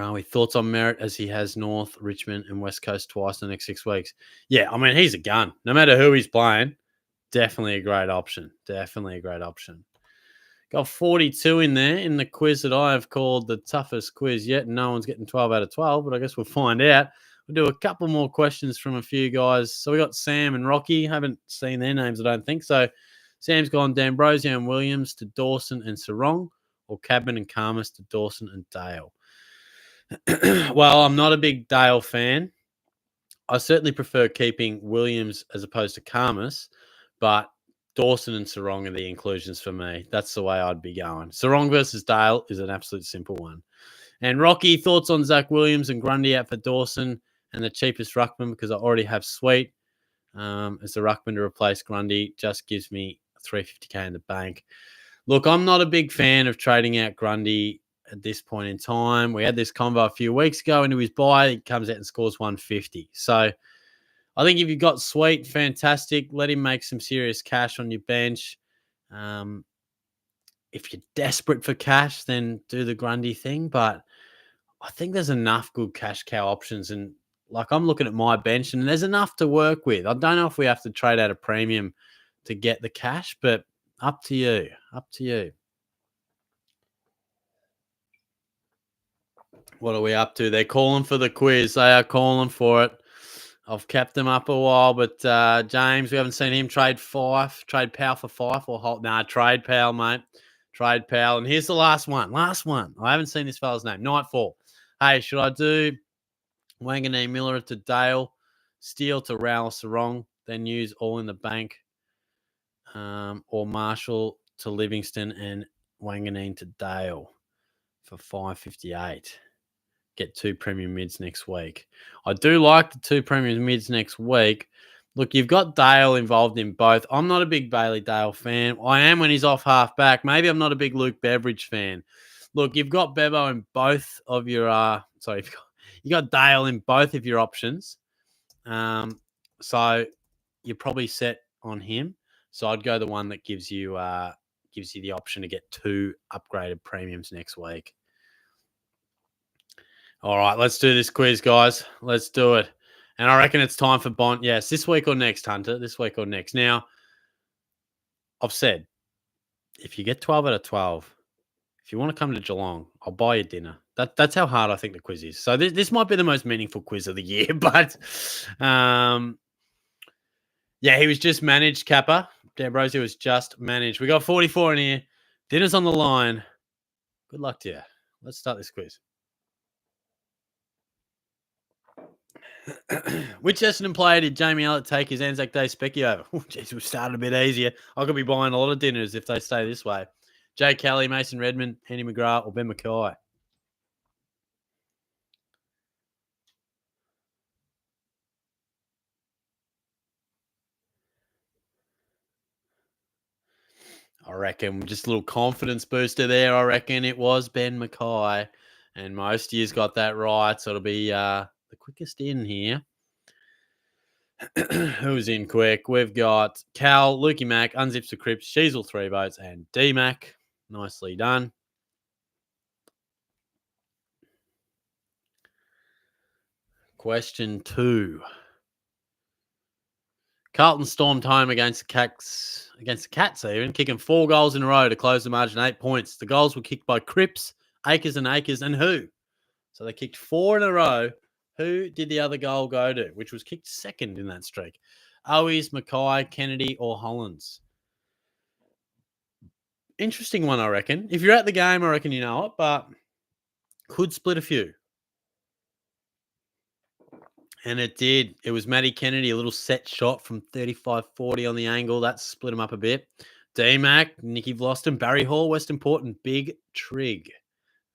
are we? Thoughts on Merritt as he has North, Richmond, and West Coast twice in the next 6 weeks. Yeah, I mean, he's a gun. No matter who he's playing, definitely a great option. Got 42 in there in the quiz that I have called the toughest quiz yet. No one's getting 12 out of 12, but I guess we'll find out. We'll do a couple more questions from a few guys. So we got Sam and Rocky. Haven't seen their names, I don't think. So Sam's gone D'Ambrosio and Williams to Dawson and Sarong, or Cabin and Karmas to Dawson and Dale. Well, I'm not a big Dale fan. I certainly prefer keeping Williams as opposed to Karmas, but Dawson and Sarong are the inclusions for me. That's the way I'd be going. Sarong versus Dale is an absolute simple one. And Rocky, thoughts on Zach Williams and Grundy out for Dawson and the cheapest ruckman, because I already have Sweet as the ruckman to replace Grundy. Just gives me $350K in the bank. Look, I'm not a big fan of trading out Grundy at this point in time. We had this convo a few weeks ago into his buy. He comes out and scores 150. So I think if you've got Sweet, fantastic. Let him make some serious cash on your bench. If you're desperate for cash, then do the Grundy thing. But I think there's enough good cash cow options. And like, I'm looking at my bench and there's enough to work with. I don't know if we have to trade out a premium to get the cash, but up to you. What are we up to? They're calling for the quiz. They are calling for it. I've kept them up a while, but James, we haven't seen him trade Powell for Fife or Holt. Nah, trade Powell, mate. Trade Powell. And here's the last one. I haven't seen this fella's name. Nightfall. Hey, should I do Wanganeen Miller to Dale, Steele to Rowell Sarong, then use all in the bank, or Marshall to Livingston and Wanganeen to Dale for $558? Get 2 premium mids next week. I do like the 2 premium mids next week. Look, you've got Dale involved in both. I'm not a big Bailey Dale fan. I am when he's off half-back. Maybe I'm not a big Luke Beveridge fan. Look, you've got Bevo in both of your you got Dale in both of your options. So you're probably set on him. So I'd go the one that gives you the option to get 2 upgraded premiums next week. All right, let's do this quiz, guys. Let's do it. And I reckon it's time for Bont. Yes, this week or next, Hunter. This week or next. Now, I've said, if you get 12 out of 12, if you want to come to Geelong, I'll buy you dinner. That's how hard I think the quiz is. So this might be the most meaningful quiz of the year, but yeah, he was just managed, Kappa. D'Ambrosio was just managed. We got 44 in here. Dinner's on the line. Good luck to you. Let's start this quiz. Which Essendon player did Jamie Ellett take his Anzac Day specky over? Oh, geez, we've started a bit easier. I could be buying a lot of dinners if they stay this way. Jay Kelly, Mason Redmond, Henry McGrath, or Ben Mackay? I reckon just a little confidence booster there. I reckon it was Ben Mackay. And most years got that right. So it'll be the quickest in here. Who's in quick? We've got Cal, Lukey Mack, Unzips the Crips, Sheasel 3 votes, and D-Mac. Nicely done. Question 2. Carlton stormed home against the Cats even, kicking 4 goals in a row to close the margin 8 points. The goals were kicked by Cripps, Akers and who? So they kicked 4 in a row. Who did the other goal go to, which was kicked second in that streak? Owies, Mackay, Kennedy, or Hollins? Interesting one, I reckon. If you're at the game, I reckon you know it, but could split a few. And it did. It was Matty Kennedy, a little set shot from 35-40 on the angle. That split him up a bit. D-Mac, Nicky Vlosten, Barry Hall, Western Port, and Big Trig.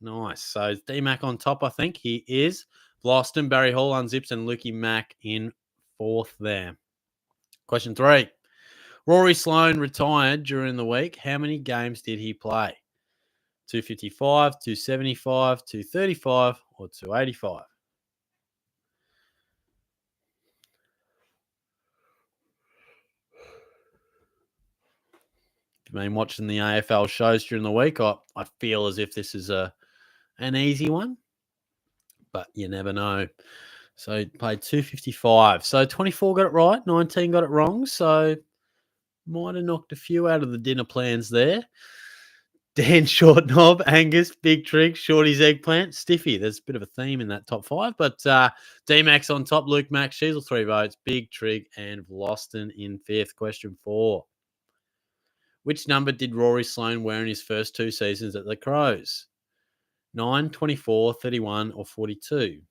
Nice. So D-Mac on top, I think. He is. Vlosten, Barry Hall, Unzips, and Lukey Mack in 4th there. Question 3. Rory Sloane retired during the week. How many games did he play? 255, 275, 235, or 285? If you've been watching the AFL shows during the week, I feel as if this is an easy one, but you never know. So he played 255. So 24 got it right, 19 got it wrong. So might have knocked a few out of the dinner plans there. Dan Short Knob, Angus, Big Trig, Shorty's Eggplant, Stiffy. There's a bit of a theme in that top 5, but D-Max on top, Luke Max, Sheasel 3 votes, Big Trig, and Vlosten in 5th. Question 4. Which number did Rory Sloane wear in his first 2 seasons at the Crows? 9, 24, 31, or 42?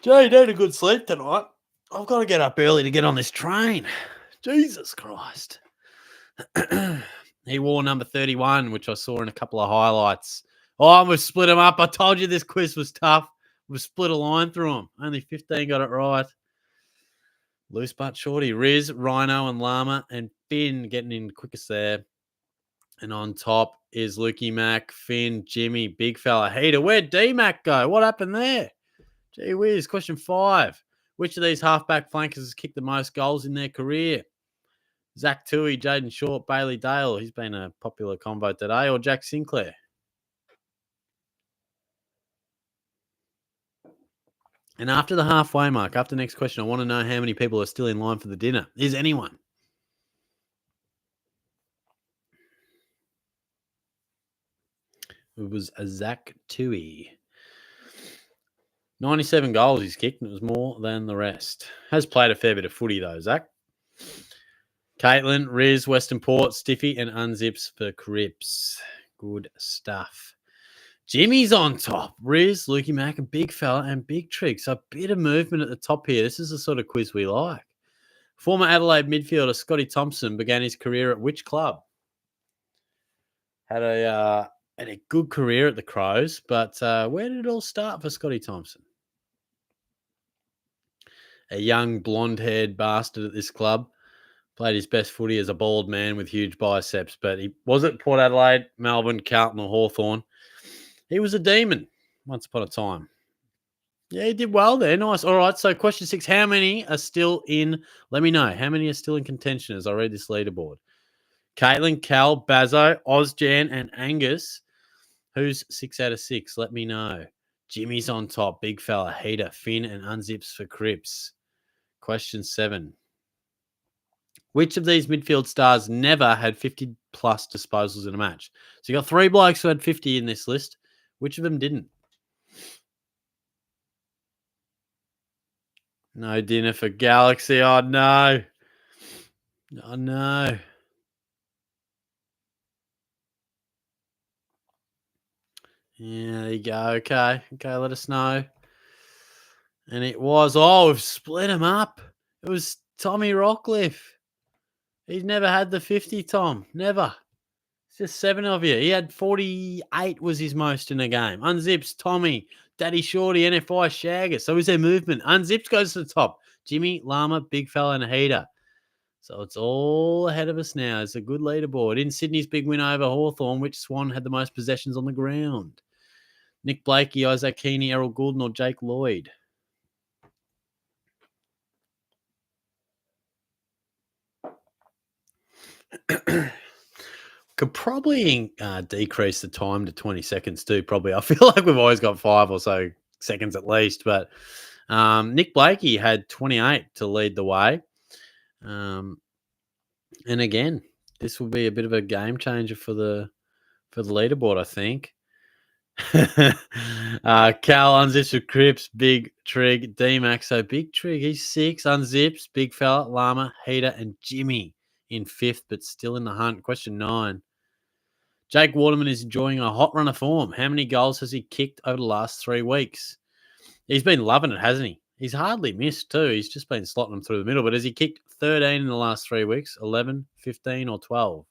Jay, need a good sleep tonight. I've got to get up early to get on this train. Jesus Christ. He wore number 31, which I saw in a couple of highlights. Oh, we've split him up. I told you this quiz was tough. We've split a line through them. Only 15 got it right. Loose but shorty. Riz, Rhino, and Llama, and Finn getting in quickest there. And on top is Lukey Mack, Finn, Jimmy, big fella. Heater, where'd D-Mac go? What happened there? Gee whiz. Question 5. Which of these halfback flankers has kicked the most goals in their career? Zach Tui, Jaden Short, Bailey Dale. He's been a popular combo today. Or Jack Sinclair? And after the halfway mark, after the next question, I want to know how many people are still in line for the dinner. Is anyone? It was a Zach Tui. 97 goals he's kicked, and it was more than the rest. Has played a fair bit of footy, though, Zach. Caitlin, Riz, Western Port, Stiffy, and Unzips for Crips. Good stuff. Jimmy's on top. Riz, Lukey Mack, and Big Fella, and Big Trig. So a bit of movement at the top here. This is the sort of quiz we like. Former Adelaide midfielder Scotty Thompson began his career at which club? Had a good career at the Crows, but where did it all start for Scotty Thompson? A young blonde-haired bastard at this club. Played his best footy as a bald man with huge biceps, but he was at Port Adelaide, Melbourne, Carlton, or Hawthorn. He was a demon once upon a time. Yeah, he did well there. Nice. All right. So, question 6: how many are still in? Let me know. How many are still in contention as I read this leaderboard? Caitlin, Cal, Bazzo, Ozjan, and Angus. Who's 6 out of 6? Let me know. Jimmy's on top. Big fella. Heater, Finn, and unzips for Cripps. Question 7. Which of these midfield stars never had 50 plus disposals in a match? So you got 3 blokes who had 50 in this list. Which of them didn't? No dinner for Galaxy. Oh, no. Oh, no. Yeah, there you go. Okay, let us know. And it was, we've split them up. It was Tommy Rockcliffe. He's never had the 50, Tom. Never. It's just 7 of you. He had 48 was his most in a game. Unzips, Tommy, Daddy Shorty, NFI, Shagger. So is their movement. Unzips goes to the top. Jimmy, Lama, Big Fella, and Heater. So it's all ahead of us now. It's a good leaderboard. In Sydney's big win over Hawthorn, which Swan had the most possessions on the ground? Nick Blakey, Isaac Keeney, Errol Goulden, or Jake Lloyd? Could probably decrease the time to 20 seconds too, probably. I feel like we've always got 5 or so seconds at least. But Nick Blakey had 28 to lead the way. And again, this will be a bit of a game changer for the leaderboard, I think. Cal unzips with Cripps, Big Trig, D-Max. So Big Trig, he's 6, unzips, Big Fella, Lama, Heater, and Jimmy in 5th, but still in the hunt. Question 9. Jake Waterman is enjoying a hot run of form. How many goals has he kicked over the last 3 weeks? He's been loving it, hasn't he? He's hardly missed too. He's just been slotting them through the middle. But has he kicked 13 in the last 3 weeks, 11, 15, or 12?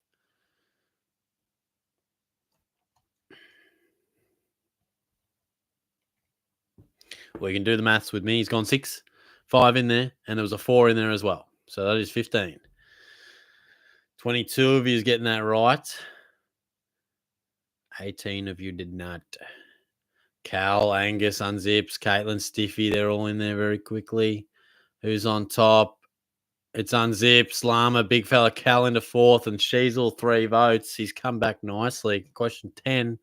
We can do the maths with me. He's gone 6, 5 in there, and there was a 4 in there as well. So that is 15. 22 of you is getting that right. 18 of you did not. Cal, Angus, Unzips, Caitlin, Stiffy, they're all in there very quickly. Who's on top? It's Unzips, Lama, Big Fella, Cal into 4th, and Sheasel 3 votes. He's come back nicely. Question 10.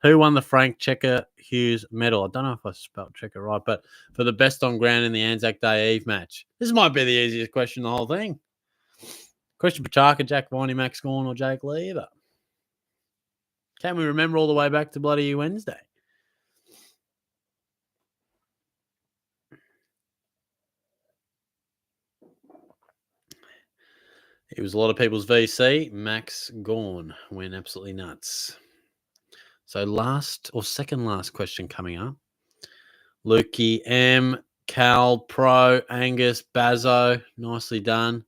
Who won the Frank Checker Hughes medal? I don't know if I spelled Checker right, but for the best on ground in the Anzac Day Eve match. This might be the easiest question in the whole thing. Question Pachaka, Jack Viney, Max Gorn, or Jake Lever? Can we remember all the way back to bloody Wednesday? It was a lot of people's VC. Max Gorn went absolutely nuts. So second last question coming up. Lukey, M, Cal, Pro, Angus, Bazzo. Nicely done.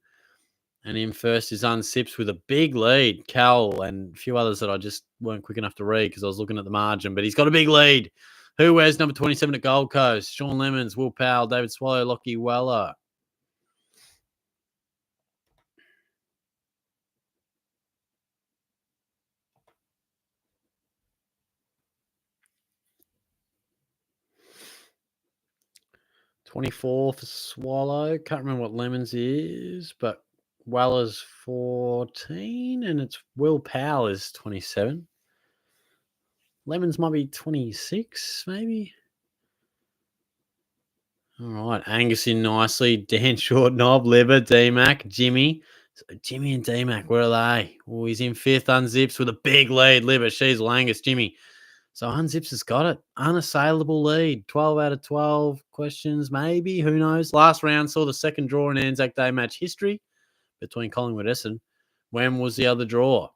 And in first is Unsips with a big lead. Cal and a few others that I just weren't quick enough to read because I was looking at the margin. But he's got a big lead. Who wears number 27 at Gold Coast? Sean Lemons, Will Powell, David Swallow, Lockie Weller. $24 for Swallow. Can't remember what Lemons is, but Weller's 14, and it's Will Powell is 27. Lemons might be 26, maybe. All right, Angus in nicely. Dan Short, Knob, Liver, D-Mac, Jimmy. So Jimmy and D-Mac, where are they? Oh, he's in 5th, Unzips with a big lead. Liver, Sheasel, Angus, Jimmy. So Unzips has got it. Unassailable lead. 12 out of 12 questions, maybe. Who knows? Last round saw the second draw in Anzac Day match history between Collingwood and Essendon. When was the other draw?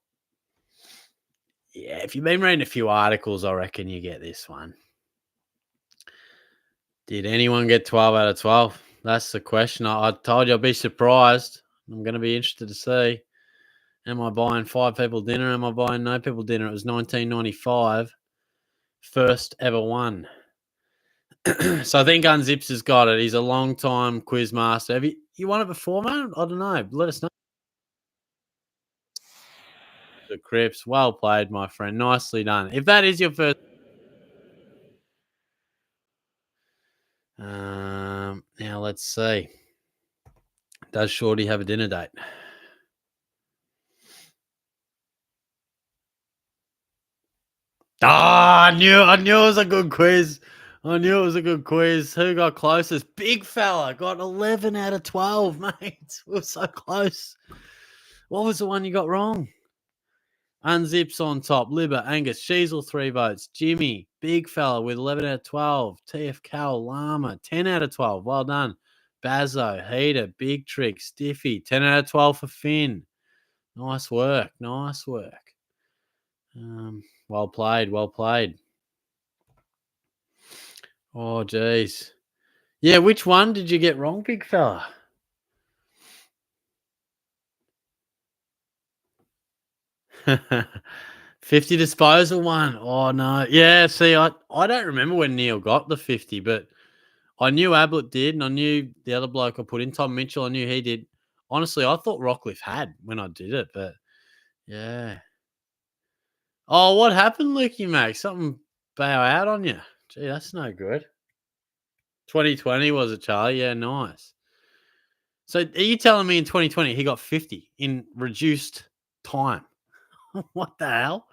Yeah, if you've been reading a few articles, I reckon you get this one. Did anyone get 12 out of 12? That's the question. I told you I'd be surprised. I'm going to be interested to see. Am I buying 5 people dinner? Am I buying no people dinner? It was 1995. First ever one. So I think Unzips has got it. He's a long-time quiz master. You won it before, man? I don't know. Let us know. The Crips. Well played, my friend. Nicely done. If that is your first, now let's see. Does Shorty have a dinner date? Ah, I knew it was a good quiz. I knew it was a good quiz. Who got closest? Big fella got 11 out of 12, mate. We were so close. What was the one you got wrong? Unzips on top. Libber, Angus, Sheasel, 3 votes. Jimmy, big fella with 11 out of 12. TF Cal, Llama, 10 out of 12. Well done. Bazzo, Heater, Big Trick, Stiffy, 10 out of 12 for Finn. Nice work. Nice work. Well played. Well played. Oh, geez. Yeah, which one did you get wrong, big fella? $50 disposal one. Oh no. Yeah, see, I don't remember when Neil got the 50, but I knew Ablett did, and I knew the other bloke I put in, Tom Mitchell, I knew he did. Honestly, I thought Rockcliffe had when I did it, but yeah. Oh, what happened, Lukey Mac? Something bow out on you. Gee, that's no good. 2020 was it, Charlie? Yeah, nice. So are you telling me in 2020 he got 50 in reduced time? What the hell?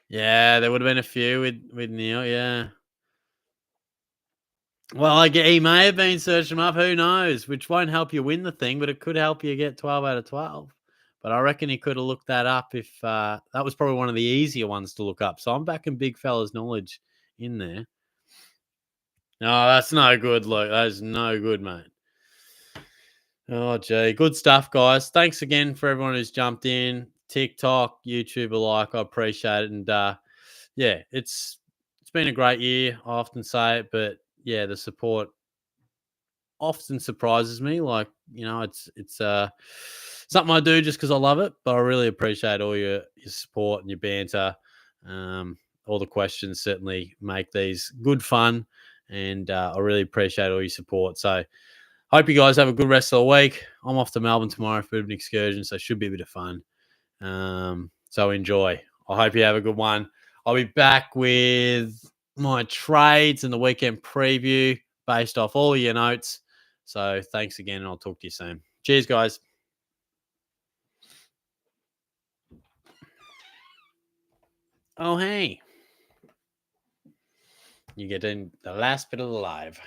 Yeah, there would have been a few with Neil. Yeah. Well, he may have been searching them up. Who knows? Which won't help you win the thing, but it could help you get 12 out of 12. But I reckon he could have looked that up if that was probably one of the easier ones to look up. So I'm backing big fella's knowledge in there. No, that's no good, Luke. That is no good, mate. Oh, gee. Good stuff, guys. Thanks again for everyone who's jumped in. TikTok, YouTube alike. I appreciate it. And yeah, it's been a great year. I often say it, but yeah, the support often surprises me. Like, it's something I do just because I love it, but I really appreciate all your support and your banter. All the questions certainly make these good fun, and I really appreciate all your support. So hope you guys have a good rest of the week. I'm off to Melbourne tomorrow for a bit of an excursion, so it should be a bit of fun. So enjoy. I hope you have a good one. I'll be back with my trades and the weekend preview based off all your notes. So thanks again, and I'll talk to you soon. Cheers, guys. Oh, hey. You get in the last bit of the live.